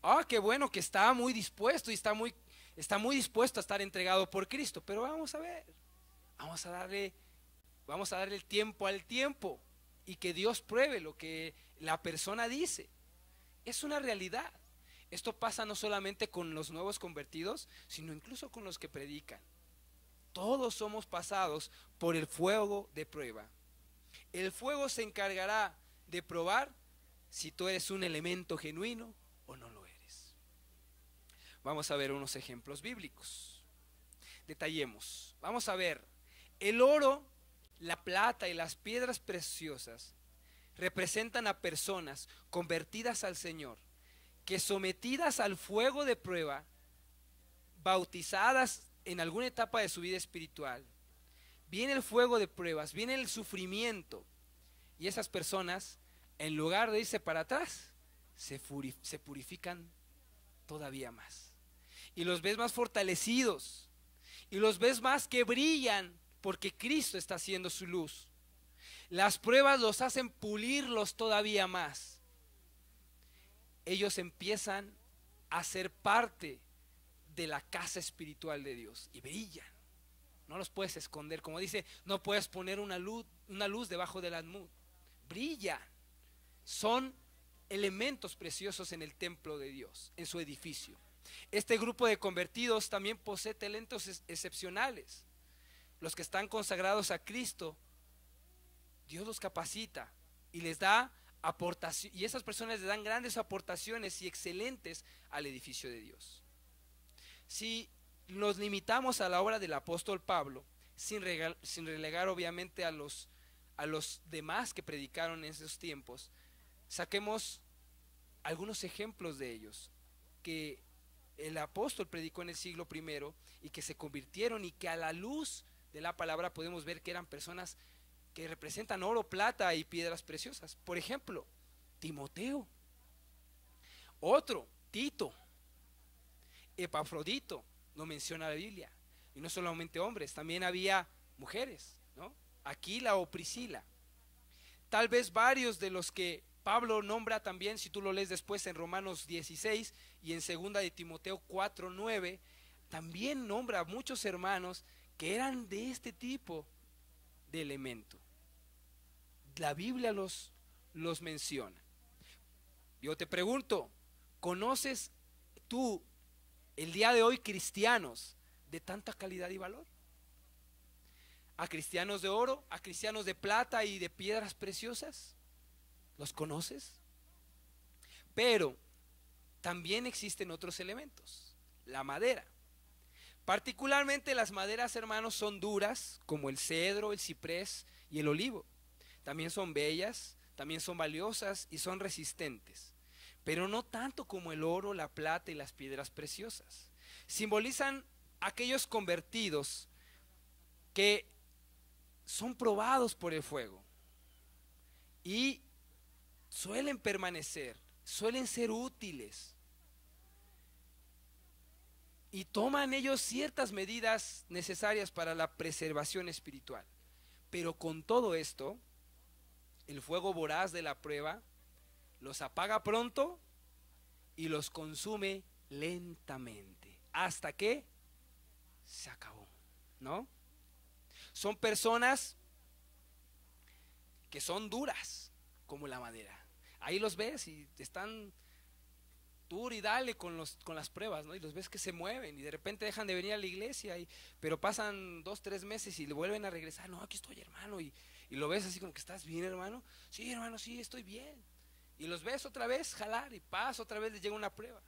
A: Ah, qué bueno que está muy dispuesto y está muy dispuesto a estar entregado por Cristo, pero vamos a ver, vamos a darle el tiempo al tiempo y que Dios pruebe lo que la persona dice. Es una realidad. Esto pasa no solamente con los nuevos convertidos, sino incluso con los que predican. Todos somos pasados por el fuego de prueba. El fuego se encargará de probar si tú eres un elemento genuino o no lo eres. Vamos a ver unos ejemplos bíblicos. Detallemos. Vamos a ver, el oro, la plata y las piedras preciosas representan a personas convertidas al Señor, que sometidas al fuego de prueba, bautizadas en alguna etapa de su vida espiritual, viene el fuego de pruebas, viene el sufrimiento, y esas personas, en lugar de irse para atrás, se purifican todavía más, y los ves más fortalecidos, y los ves más que brillan, porque Cristo está haciendo su luz. Las pruebas los hacen pulirlos todavía más. Ellos empiezan a ser parte de la casa espiritual de Dios y brillan. No los puedes esconder, como dice, no puedes poner una luz debajo del almud. Brillan. Son elementos preciosos en el templo de Dios, en su edificio. Este grupo de convertidos también posee talentos excepcionales. Los que están consagrados a Cristo, Dios los capacita y les da aportación, y esas personas le dan grandes aportaciones y excelentes al edificio de Dios. Si nos limitamos a la obra del apóstol Pablo, sin relegar obviamente a los demás que predicaron en esos tiempos, saquemos algunos ejemplos de ellos que el apóstol predicó en el siglo I y que se convirtieron, y que a la luz de la palabra podemos ver que eran personas que representan oro, plata y piedras preciosas. Por ejemplo, Timoteo. Otro, Tito. Epafrodito, lo menciona la Biblia. Y no solamente hombres, también había mujeres, ¿no? Aquila o Priscila. Tal vez varios de los que Pablo nombra también, si tú lo lees después en Romanos 16 y en 2 de Timoteo 4:9, también nombra a muchos hermanos que eran de este tipo de elemento. La Biblia los menciona. Yo te pregunto, ¿conoces tú el día de hoy cristianos de tanta calidad y valor? ¿A cristianos de oro, a cristianos de plata y de piedras preciosas? ¿Los conoces? Pero también existen otros elementos. La madera. Particularmente las maderas, hermanos, son duras, como el cedro, el ciprés y el olivo. También son bellas, también son valiosas y son resistentes. pero no tanto como el oro, la plata y las piedras preciosas. Simbolizan aquellos convertidos que son probados por el fuego y suelen permanecer, suelen ser útiles, y toman ellos ciertas medidas necesarias para la preservación espiritual. Pero con todo esto, el fuego voraz de la prueba los apaga pronto y los consume lentamente hasta que se acabó, ¿no? Son personas que son duras como la madera. Ahí los ves y están duro y dale con las pruebas, ¿no? Y los ves que se mueven y de repente dejan de venir a la iglesia, pero pasan 2, 3 meses y le vuelven a regresar. No, aquí estoy, hermano, y lo ves así como que ¿estás bien, hermano? Sí, hermano, sí, estoy bien. Y los ves otra vez jalar y pasa, otra vez les llega una prueba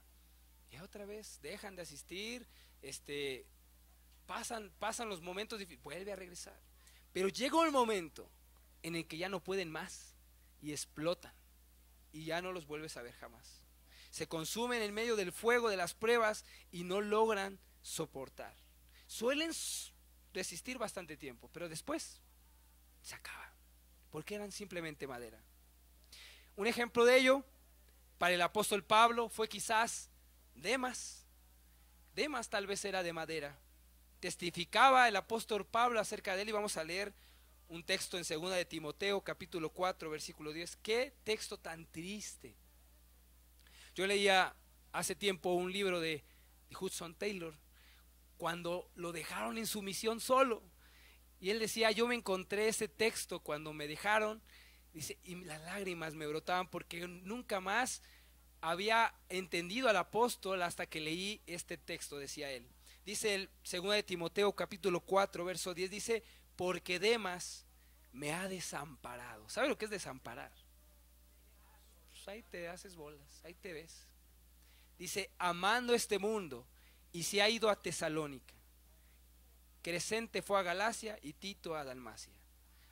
A: y otra vez dejan de asistir, pasan los momentos difíciles, vuelve a regresar, pero llega un momento en el que ya no pueden más y explotan y ya no los vuelves a ver jamás. Se consumen en medio del fuego de las pruebas y no logran soportar. Suelen resistir bastante tiempo, pero después se acaba, porque eran simplemente madera. Un ejemplo de ello para el apóstol Pablo fue quizás Demas. Demas tal vez era de madera. Testificaba el apóstol Pablo acerca de él, y vamos a leer un texto en 2 de Timoteo capítulo 4 versículo 10. Qué texto tan triste. Yo leía hace tiempo un libro de Hudson Taylor, cuando lo dejaron en su misión solo, y él decía: yo me encontré ese texto cuando me dejaron, dice, y las lágrimas me brotaban porque nunca más había entendido al apóstol hasta que leí este texto, decía él. Dice el 2 de Timoteo capítulo 4 verso 10, dice: porque Demas me ha desamparado. ¿Sabe lo que es desamparar? Ahí te haces bolas, ahí te ves. Dice: amando este mundo, y se ha ido a Tesalónica. Crescente fue a Galacia y Tito a Dalmacia.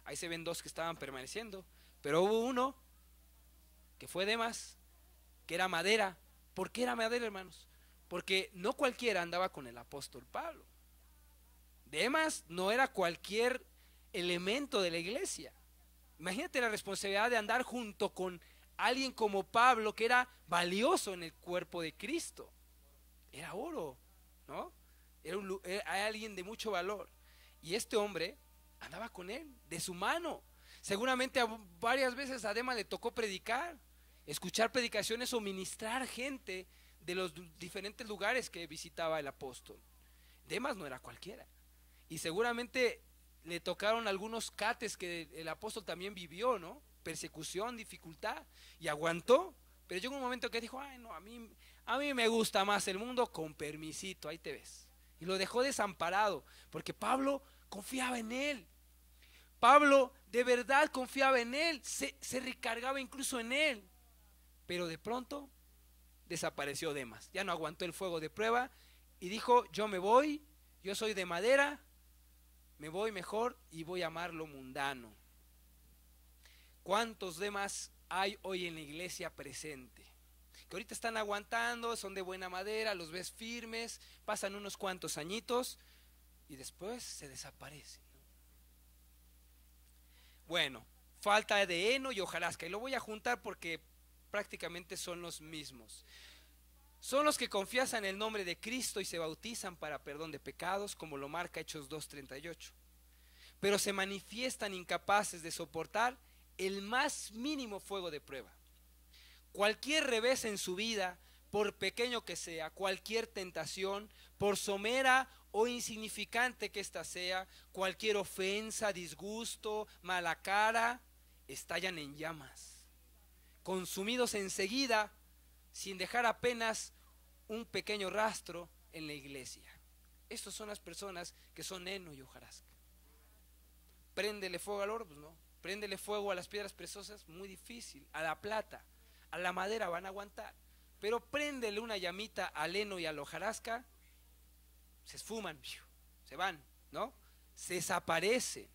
A: Ahí se ven dos que estaban permaneciendo, pero hubo uno que fue Demas, que era madera. ¿Por qué era madera, hermanos? Porque no cualquiera andaba con el apóstol Pablo. Demas no era cualquier elemento de la iglesia. Imagínate la responsabilidad de andar junto con alguien como Pablo, que era valioso en el cuerpo de Cristo. Era oro, ¿no? Era alguien de mucho valor. Y este hombre andaba con él, de su mano. Seguramente varias veces a Demas le tocó predicar, escuchar predicaciones o ministrar gente de los diferentes lugares que visitaba el apóstol. Demas no era cualquiera. Y seguramente le tocaron algunos cates que el apóstol también vivió, ¿no? Persecución, dificultad, y aguantó. Pero llegó un momento que dijo: ay, no, a mí me gusta más el mundo, con permisito, ahí te ves. Y lo dejó desamparado, porque Pablo confiaba en él. Pablo de verdad confiaba en él, se recargaba incluso en él. Pero de pronto desapareció Demas, ya no aguantó el fuego de prueba y dijo: yo me voy, yo soy de madera, me voy mejor y voy a amar lo mundano. ¿Cuántos Demas hay hoy en la iglesia presente? Que ahorita están aguantando, son de buena madera, los ves firmes, pasan unos cuantos añitos y después se desaparecen, ¿no? Bueno, falta de heno y hojarasca, y lo voy a juntar porque prácticamente son los mismos. Son los que confiesan el nombre de Cristo y se bautizan para perdón de pecados, como lo marca Hechos 2:38. Pero se manifiestan incapaces de soportar el más mínimo fuego de prueba. Cualquier revés en su vida, por pequeño que sea, cualquier tentación, por somera o insignificante que ésta sea, cualquier ofensa, disgusto, mala cara, estallan en llamas, consumidos enseguida, sin dejar apenas un pequeño rastro en la iglesia. Estas son las personas que son heno y hojarasca. Préndele fuego al oro, pues no. Préndele fuego a las piedras preciosas, muy difícil. A la plata, a la madera van a aguantar. Pero préndele una llamita al heno y a la hojarasca, se esfuman, se van, ¿no? Se desaparecen.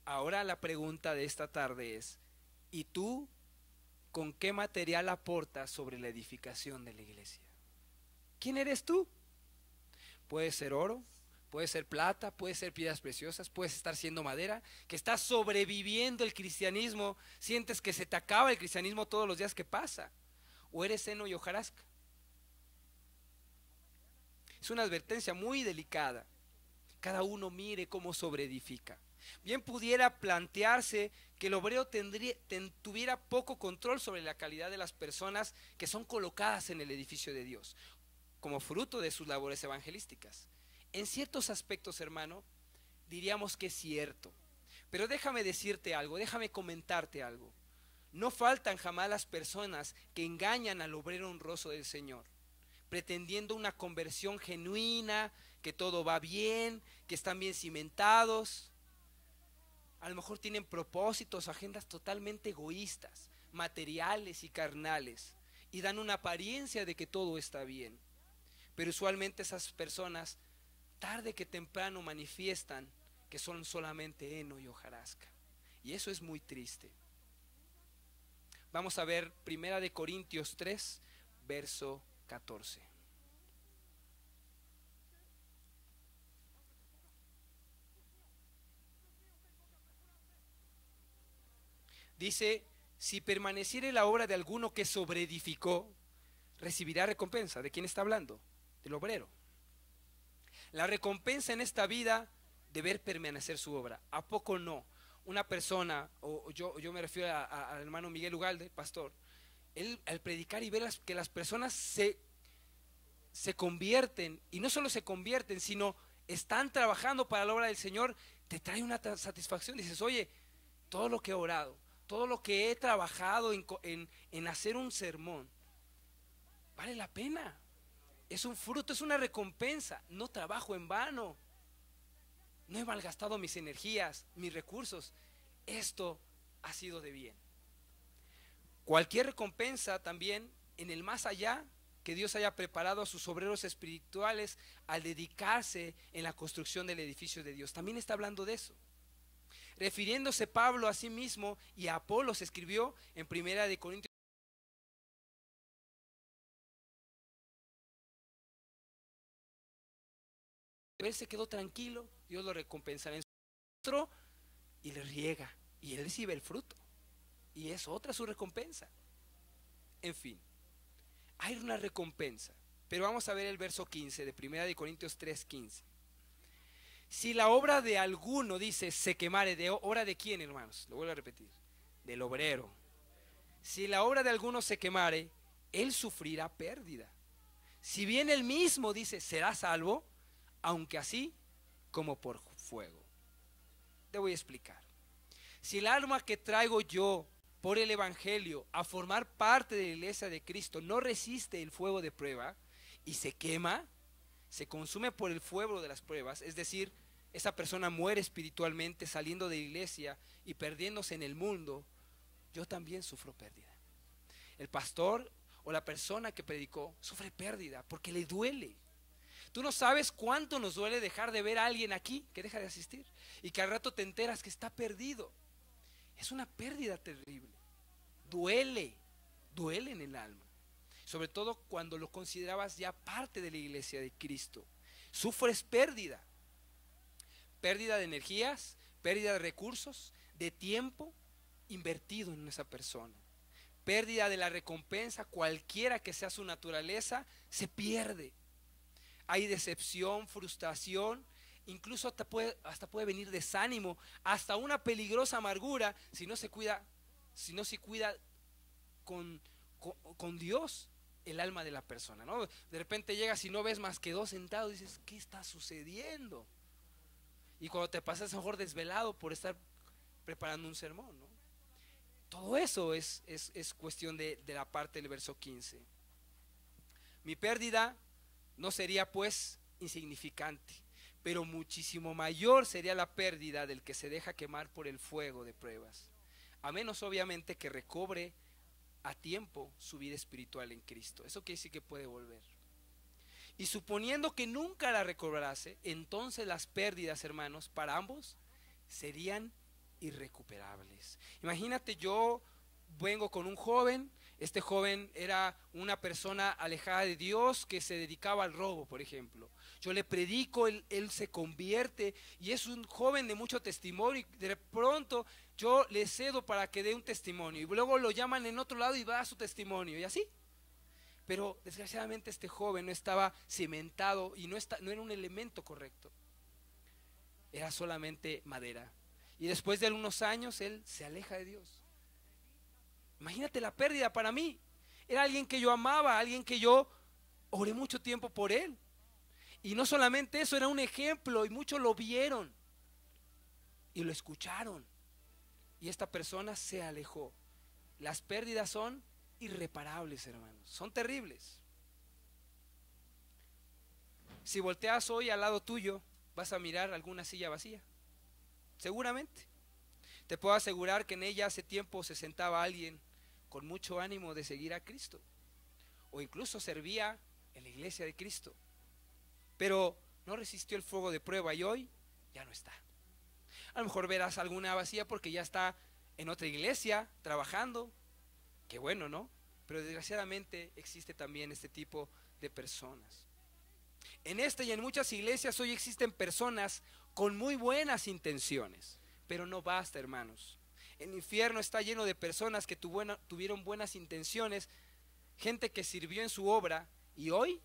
A: Ahora la pregunta de esta tarde es: ¿Y tú con qué material aportas sobre la edificación de la iglesia? ¿Quién eres tú? Puede ser oro, puede ser plata, puede ser piedras preciosas, puedes estar siendo madera, que estás sobreviviendo el cristianismo, sientes que se te acaba el cristianismo todos los días que pasa, o eres heno y hojarasca. Es una advertencia muy delicada. Cada uno mire cómo sobreedifica. Bien pudiera plantearse que el obrero tuviera poco control sobre la calidad de las personas que son colocadas en el edificio de Dios, como fruto de sus labores evangelísticas. En ciertos aspectos, hermano, diríamos que es cierto. Pero déjame decirte algo, déjame comentarte algo. No faltan jamás las personas que engañan al obrero honroso del Señor, pretendiendo una conversión genuina, que todo va bien, que están bien cimentados. A lo mejor tienen propósitos, agendas totalmente egoístas, materiales y carnales, y dan una apariencia de que todo está bien. Pero usualmente esas personas, tarde que temprano, manifiestan que son solamente heno y hojarasca. Y eso es muy triste. Vamos a ver 1 Corintios 3, verso 14. Dice: si permaneciere la obra de alguno que sobreedificó, recibirá recompensa. ¿De quién está hablando? Del obrero. La recompensa en esta vida de ver permanecer su obra. ¿A poco no? Una persona, o yo me refiero al hermano Miguel Ugalde, pastor, él al predicar y ver que las personas se convierten, y no solo se convierten, sino están trabajando para la obra del Señor, te trae una satisfacción. Dices: oye, todo lo que he orado, todo lo que he trabajado en hacer un sermón, vale la pena. Es un fruto, es una recompensa. No trabajo en vano, no he malgastado mis energías, mis recursos. Esto ha sido de bien. Cualquier recompensa también en el más allá que Dios haya preparado a sus obreros espirituales al dedicarse en la construcción del edificio de Dios, también está hablando de eso. Refiriéndose Pablo a sí mismo y a Apolos, escribió en 1 Corintios: él se quedó tranquilo, Dios lo recompensará en su otro, y le riega, y él recibe el fruto, y es otra su recompensa. En fin, hay una recompensa. Pero vamos a ver el verso 15 de 1 Corintios 3:15. Si la obra de alguno, dice, se quemare, ¿de obra de quién, hermanos? Lo vuelvo a repetir: del obrero. Si la obra de alguno se quemare, él sufrirá pérdida. Si bien él mismo, dice, será salvo, aunque así como por fuego. Te voy a explicar. Si el alma que traigo yo por el evangelio a formar parte de la iglesia de Cristo no resiste el fuego de prueba y se quema, se consume por el fuego de las pruebas, es decir, esa persona muere espiritualmente saliendo de la iglesia y perdiéndose en el mundo, yo también sufro pérdida. El pastor o la persona que predicó sufre pérdida porque le duele. Tú no sabes cuánto nos duele dejar de ver a alguien aquí que deja de asistir y que al rato te enteras que está perdido. Es una pérdida terrible. Duele, duele en el alma. Sobre todo cuando lo considerabas ya parte de la iglesia de Cristo. Sufres pérdida. Pérdida de energías, pérdida de recursos, de tiempo invertido en esa persona. Pérdida de la recompensa, cualquiera que sea su naturaleza, se pierde. Hay decepción, frustración, incluso hasta puede venir desánimo, hasta una peligrosa amargura si no se cuida con Dios el alma de la persona, ¿no? De repente llegas y no ves más que dos sentados y dices: ¿qué está sucediendo? Y cuando te pasas a lo mejor desvelado por estar preparando un sermón, ¿no? Todo eso es cuestión de la parte del verso 15. Mi pérdida no sería pues insignificante, pero muchísimo mayor sería la pérdida del que se deja quemar por el fuego de pruebas, a menos obviamente que recobre a tiempo su vida espiritual en Cristo. Eso quiere decir que puede volver. Y suponiendo que nunca la recobrase, entonces las pérdidas, hermanos, para ambos serían irrecuperables. Imagínate yo vengo con un joven. Este joven era una persona alejada de Dios que se dedicaba al robo, por ejemplo. Yo le predico, él se convierte y es un joven de mucho testimonio, y de pronto yo le cedo para que dé un testimonio y luego lo llaman en otro lado y va a su testimonio y así. Pero desgraciadamente este joven no estaba cimentado y no era un elemento correcto. Era solamente madera. Y después de unos años él se aleja de Dios. Imagínate la pérdida para mí. Era alguien que yo amaba, alguien que yo oré mucho tiempo por él. Y no solamente eso, era un ejemplo y muchos lo vieron y lo escucharon. Y esta persona se alejó. Las pérdidas son irreparables, hermanos. Son terribles. Si volteas hoy al lado tuyo, vas a mirar alguna silla vacía. Seguramente. Te puedo asegurar que en ella hace tiempo se sentaba alguien con mucho ánimo de seguir a Cristo, o incluso servía en la iglesia de Cristo, pero no resistió el fuego de prueba y hoy ya no está. A lo mejor verás alguna vacía porque ya está en otra iglesia trabajando. Qué bueno, ¿no? Pero desgraciadamente existe también este tipo de personas. En esta y en muchas iglesias hoy existen personas con muy buenas intenciones, pero no basta, hermanos. El infierno está lleno de personas que tuvieron buenas intenciones, gente que sirvió en su obra y hoy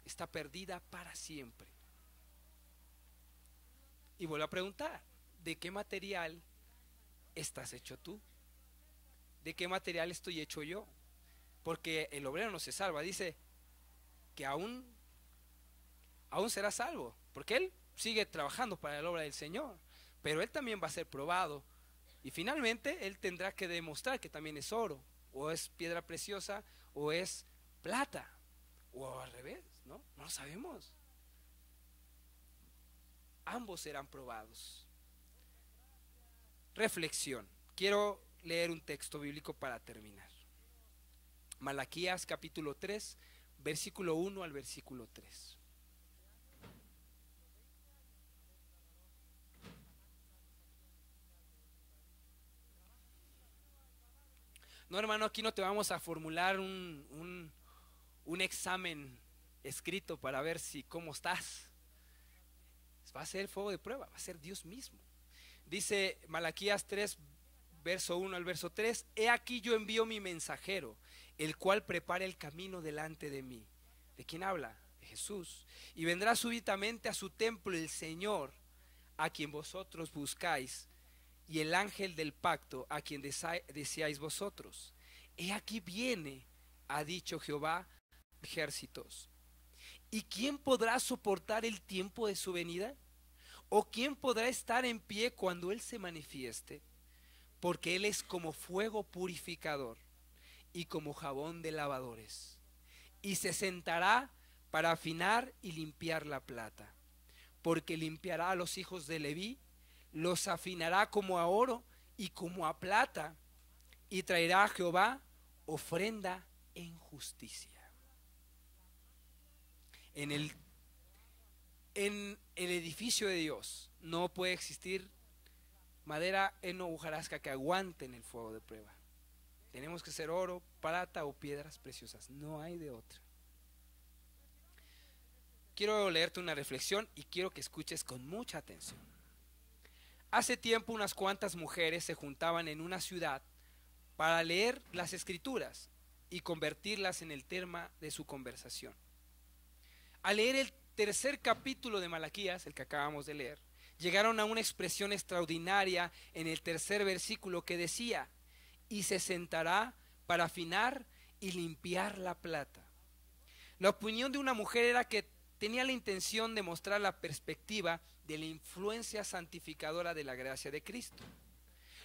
A: está perdida para siempre. Y vuelvo a preguntar, ¿de qué material estás hecho tú? ¿De qué material estoy hecho yo? Porque el obrero no se salva, dice que aún será salvo, porque él sigue trabajando para la obra del Señor, pero él también va a ser probado. Y finalmente él tendrá que demostrar que también es oro, o es piedra preciosa, o es plata, o al revés, ¿no? No lo sabemos. Ambos serán probados. Reflexión. Quiero leer un texto bíblico para terminar. Malaquías capítulo 3, versículo 1 al versículo 3. No, hermano, aquí no te vamos a formular un examen escrito para ver si cómo estás. Va a ser el fuego de prueba, va a ser Dios mismo. Dice Malaquías 3, verso 1 al verso 3: He aquí yo envío mi mensajero, el cual prepara el camino delante de mí. ¿De quién habla? De Jesús. Y vendrá súbitamente a su templo el Señor, a quien vosotros buscáis, y el ángel del pacto, a quien deseáis vosotros. He aquí viene, ha dicho Jehová de ejércitos. ¿Y quién podrá soportar el tiempo de su venida? ¿O quién podrá estar en pie cuando Él se manifieste? Porque Él es como fuego purificador y como jabón de lavadores. Y se sentará para afinar y limpiar la plata. Porque limpiará a los hijos de Leví, los afinará como a oro y como a plata, y traerá a Jehová ofrenda en justicia. En el edificio de Dios no puede existir madera en hojarasca que aguante en el fuego de prueba. Tenemos que ser oro, plata o piedras preciosas, no hay de otra. Quiero leerte una reflexión y quiero que escuches con mucha atención. Hace tiempo unas cuantas mujeres se juntaban en una ciudad para leer las escrituras y convertirlas en el tema de su conversación. Al leer el tercer capítulo de Malaquías, el que acabamos de leer, llegaron a una expresión extraordinaria en el tercer versículo que decía: y se sentará para afinar y limpiar la plata. La opinión de una mujer era que tenía la intención de mostrar la perspectiva de la influencia santificadora de la gracia de Cristo.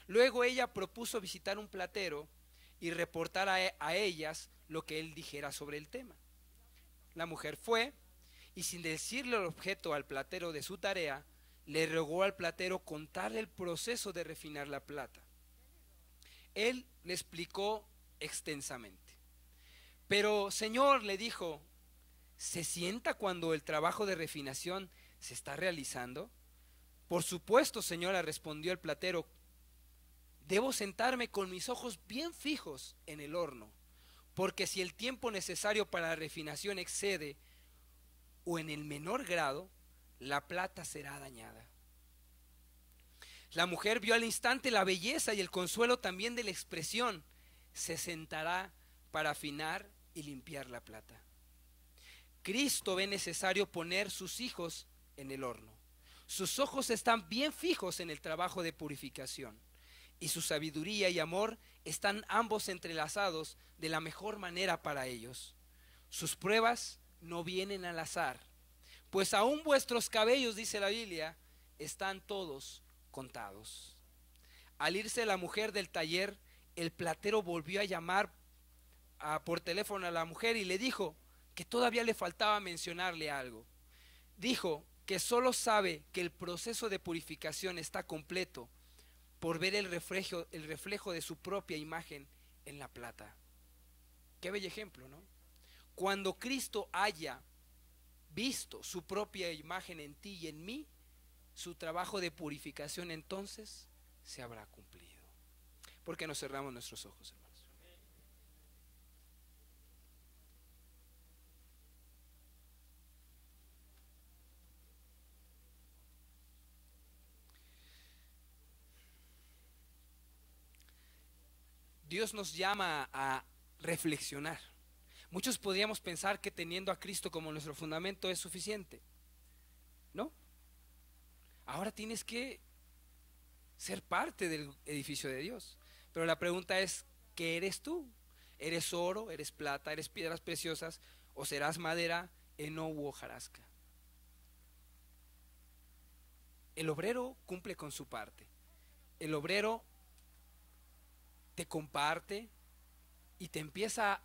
A: Luego ella propuso visitar un platero y reportar a ellas lo que él dijera sobre el tema. La mujer fue y, sin decirle el objeto al platero de su tarea, le rogó al platero contarle el proceso de refinar la plata. Él le explicó extensamente. Pero, Señor, le dijo, ¿se sienta cuando el trabajo de refinación se está realizando? Por supuesto, señora, respondió el platero. Debo sentarme con mis ojos bien fijos en el horno, porque si el tiempo necesario para la refinación excede o en el menor grado, la plata será dañada. La mujer vio al instante la belleza y el consuelo también de la expresión. Se sentará para afinar y limpiar la plata. Cristo ve necesario poner sus hijos en el horno. Sus ojos están bien fijos en el trabajo de purificación, y su sabiduría y amor están ambos entrelazados de la mejor manera para ellos. Sus pruebas no vienen al azar, pues aún vuestros cabellos, dice la Biblia, están todos contados. Al irse la mujer del taller, el platero volvió a llamar por teléfono a la mujer y le dijo que todavía le faltaba mencionarle algo. Dijo que solo sabe que el proceso de purificación está completo por ver el reflejo de su propia imagen en la plata. Qué bello ejemplo, ¿no? Cuando Cristo haya visto su propia imagen en ti y en mí, su trabajo de purificación entonces se habrá cumplido. ¿Por qué no cerramos nuestros ojos, hermanos? Dios nos llama a reflexionar. Muchos podríamos pensar que teniendo a Cristo como nuestro fundamento es suficiente. ¿No? Ahora tienes que ser parte del edificio de Dios. Pero la pregunta es, ¿qué eres tú? ¿Eres oro, eres plata, eres piedras preciosas o serás madera, heno u hojarasca? El obrero cumple con su parte. El obrero te comparte y te empieza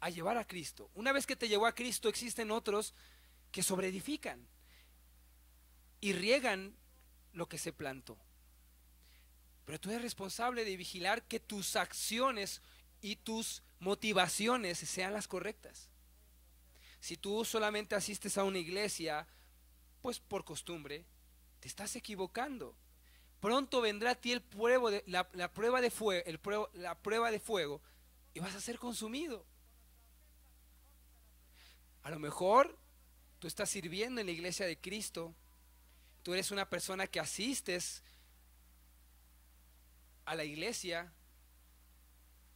A: a llevar a Cristo. Una vez que te llevó a Cristo, existen otros que sobreedifican y riegan lo que se plantó. Pero tú eres responsable de vigilar que tus acciones y tus motivaciones sean las correctas. Si tú solamente asistes a una iglesia, pues por costumbre, te estás equivocando. Pronto vendrá a ti la prueba de fuego y vas a ser consumido. A lo mejor tú estás sirviendo en la iglesia de Cristo, tú eres una persona que asistes a la iglesia,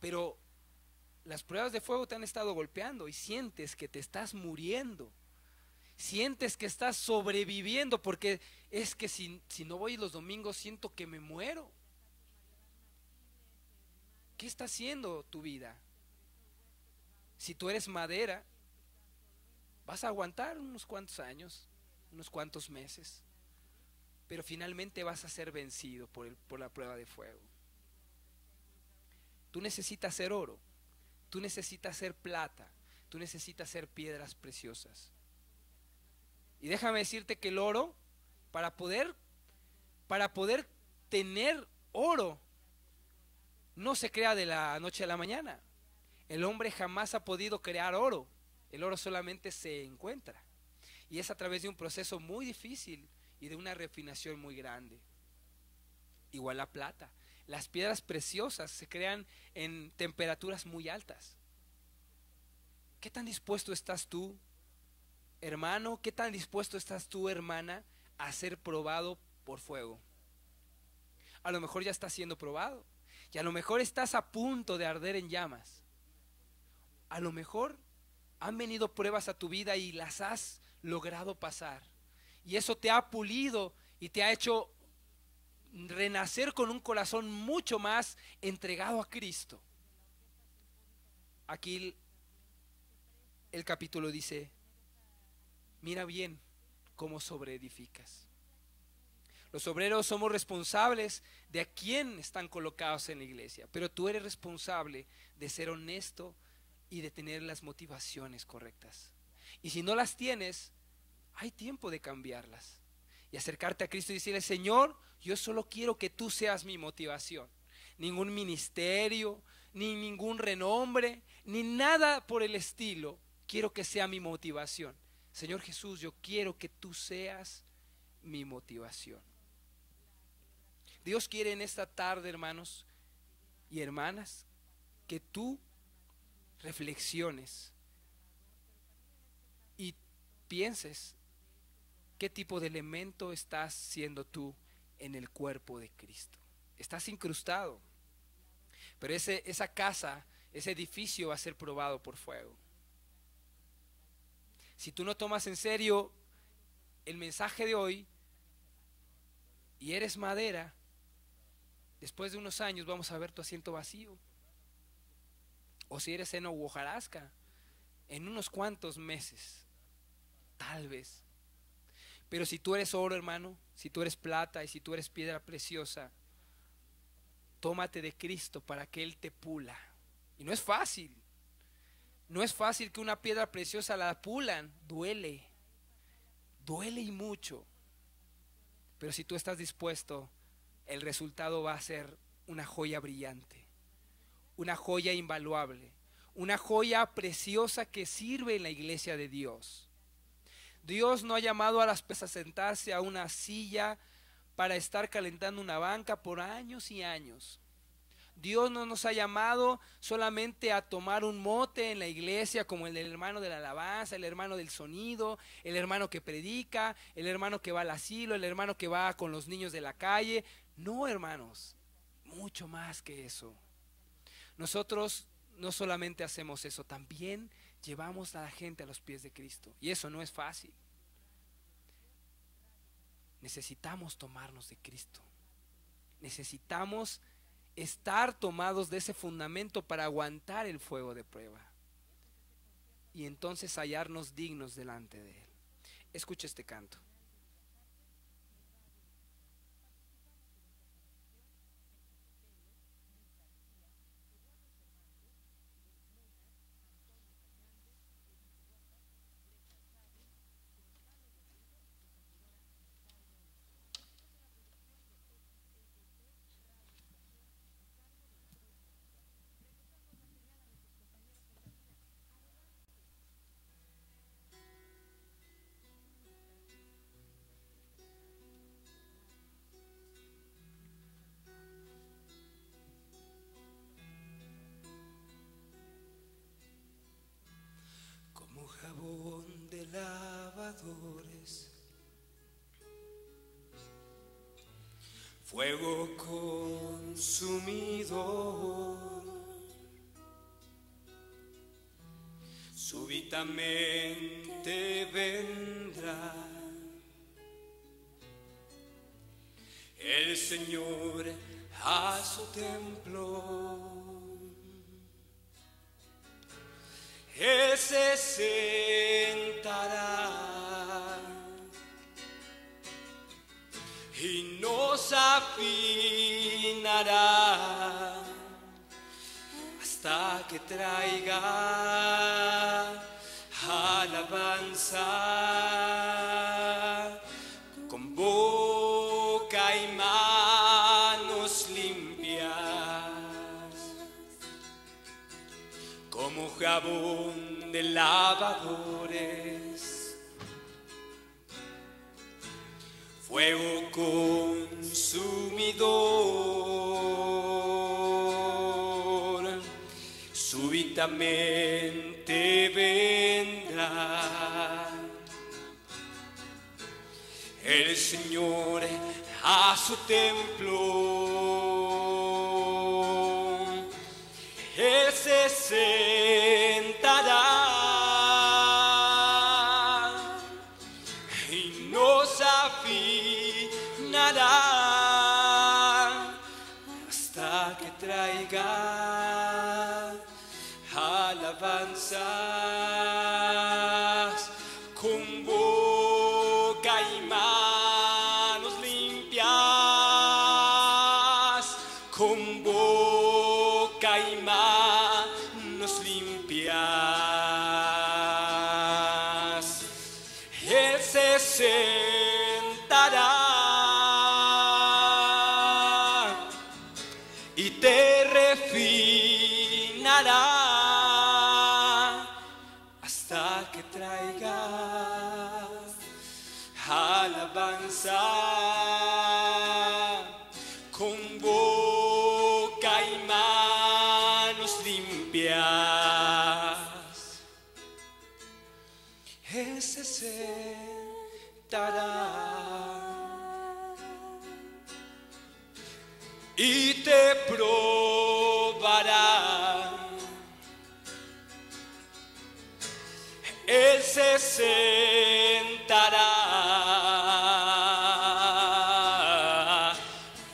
A: pero las pruebas de fuego te han estado golpeando y sientes que te estás muriendo, sientes que estás sobreviviendo, porque es que si no voy los domingos siento que me muero. ¿Qué está haciendo tu vida? Si tú eres madera, vas a aguantar unos cuantos años, unos cuantos meses, pero finalmente vas a ser vencido por la prueba de fuego. Tú necesitas ser oro, tú necesitas ser plata, tú necesitas ser piedras preciosas. Y déjame decirte que el oro, para poder tener oro, no se crea de la noche a la mañana. El hombre jamás ha podido crear oro. El oro solamente se encuentra. Y es a través de un proceso muy difícil y de una refinación muy grande. Igual la plata. Las piedras preciosas se crean en temperaturas muy altas. ¿Qué tan dispuesto estás tú, hermano? ¿Qué tan dispuesto estás tú, hermana, a ser probado por fuego? A lo mejor ya estás siendo probado. Y a lo mejor estás a punto de arder en llamas. A lo mejor han venido pruebas a tu vida y las has logrado pasar. Y eso te ha pulido y te ha hecho renacer con un corazón mucho más entregado a Cristo. Aquí el capítulo dice, mira bien cómo sobreedificas. Los obreros somos responsables de a quién están colocados en la iglesia, pero tú eres responsable de ser honesto y de tener las motivaciones correctas. Y si no las tienes, hay tiempo de cambiarlas y acercarte a Cristo y decirle, Señor, yo solo quiero que tú seas mi motivación. Ningún ministerio, ni ningún renombre, ni nada por el estilo quiero que sea mi motivación. Señor Jesús, yo quiero que tú seas mi motivación. Dios quiere en esta tarde, hermanos y hermanas, que tú reflexiones y pienses qué tipo de elemento estás siendo tú en el cuerpo de Cristo. Estás incrustado, pero esa casa, ese edificio va a ser probado por fuego. Si tú no tomas en serio el mensaje de hoy y eres madera, después de unos años vamos a ver tu asiento vacío. O si eres heno u hojarasca, en unos cuantos meses, tal vez. Pero si tú eres oro, hermano, si tú eres plata y si tú eres piedra preciosa, tómate de Cristo para que Él te pula. Y no es fácil. No es fácil que una piedra preciosa la pulan. Duele. Duele y mucho. Pero si tú estás dispuesto, el resultado va a ser una joya brillante, una joya invaluable, una joya preciosa que sirve en la iglesia de Dios. Dios no ha llamado a las personas a sentarse a una silla para estar calentando una banca por años y años. Dios no nos ha llamado solamente a tomar un mote en la iglesia como el del hermano de la alabanza, el hermano del sonido, el hermano que predica, el hermano que va al asilo, el hermano que va con los niños de la calle. No, hermanos, mucho más que eso. Nosotros no solamente hacemos eso, también llevamos a la gente a los pies de Cristo. Y eso no es fácil. Necesitamos tomarnos de Cristo. Necesitamos estar tomados de ese fundamento para aguantar el fuego de prueba y entonces hallarnos dignos delante de Él. Escucha este canto.
B: Como jabón de lavadores, fuego consumidor, súbitamente vendrá el Señor a su templo. Él se sentará y nos afinará hasta que traiga alabanza con boca y manos limpias, como jabón de lavadores, fuego consumidor, súbitamente vendrá el Señor a su templo. Él se sentará y nos afinará hasta que traiga alabanzas con boca y manos limpias, con boca y manos limpias. Él se sentará y te refinará hasta que traigas alabanza y te probará. Él se sentará,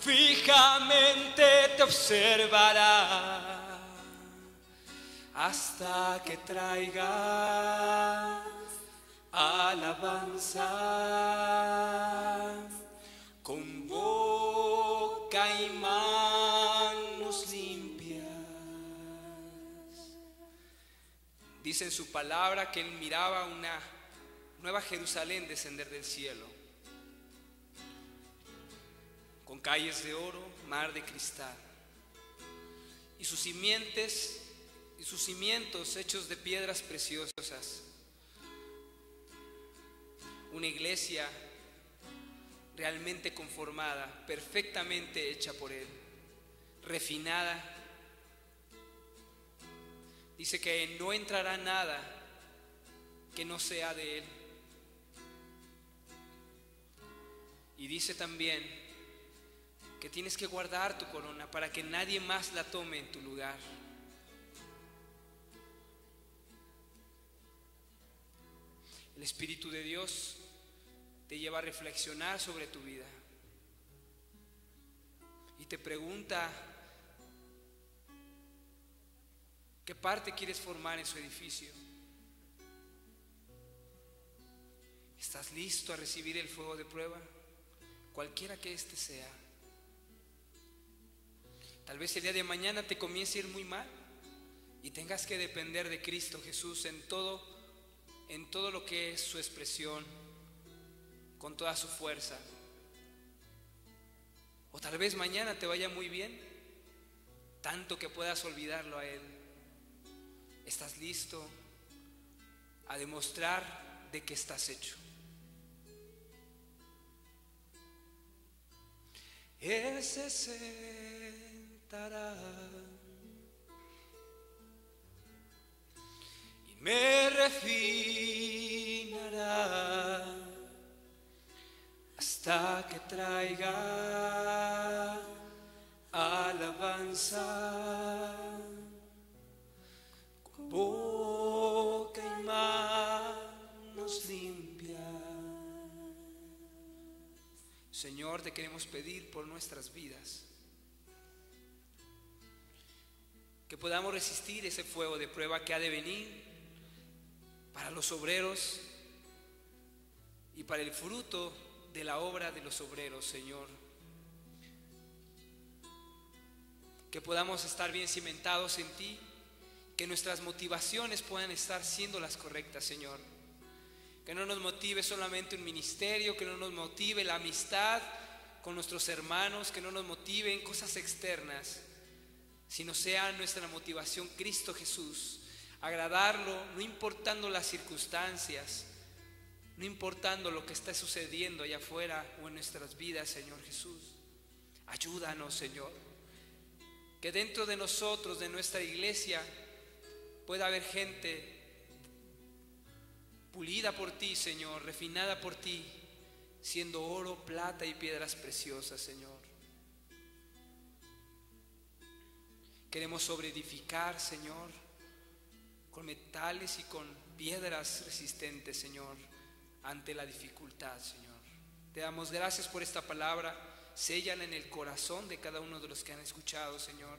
B: fijamente te observará, hasta que traigas alabanza con boca y manos limpias.
A: Dice en su palabra que él miraba una nueva Jerusalén descender del cielo, con calles de oro, mar de cristal, y sus cimientos hechos de piedras preciosas. Una iglesia realmente conformada, perfectamente hecha por él, refinada. Dice que no entrará nada que no sea de él. Y dice también que tienes que guardar tu corona para que nadie más la tome en tu lugar. El Espíritu de Dios te lleva a reflexionar sobre tu vida y te pregunta qué parte quieres formar en su edificio. ¿Estás listo a recibir el fuego de prueba, cualquiera que éste sea? Tal vez el día de mañana te comience a ir muy mal y tengas que depender de Cristo Jesús en todo lo que es su expresión, con toda su fuerza. O tal vez mañana te vaya muy bien, tanto que puedas olvidarlo a Él. ¿Estás listo a demostrar de qué estás hecho? Él se sentará y me refinará, hasta que traiga alabanza con boca y manos limpias. Señor, te queremos pedir por nuestras vidas que podamos resistir ese fuego de prueba que ha de venir para los obreros y para el fruto de la obra de los obreros, Señor. Que podamos estar bien cimentados en ti, que nuestras motivaciones puedan estar siendo las correctas, Señor. Que no nos motive solamente un ministerio, que no nos motive la amistad con nuestros hermanos, que no nos motiven cosas externas, sino sea nuestra motivación Cristo Jesús, agradarlo, no importando las circunstancias, no importando lo que está sucediendo allá afuera o en nuestras vidas, Señor Jesús. Ayúdanos, Señor, que dentro de nosotros, de nuestra iglesia, pueda haber gente pulida por ti, Señor, refinada por ti, siendo oro, plata y piedras preciosas, Señor. Queremos sobreedificar, Señor, con metales y con piedras resistentes, Señor, ante la dificultad, Señor. Te damos gracias por esta palabra. Séllala en el corazón de cada uno de los que han escuchado, Señor.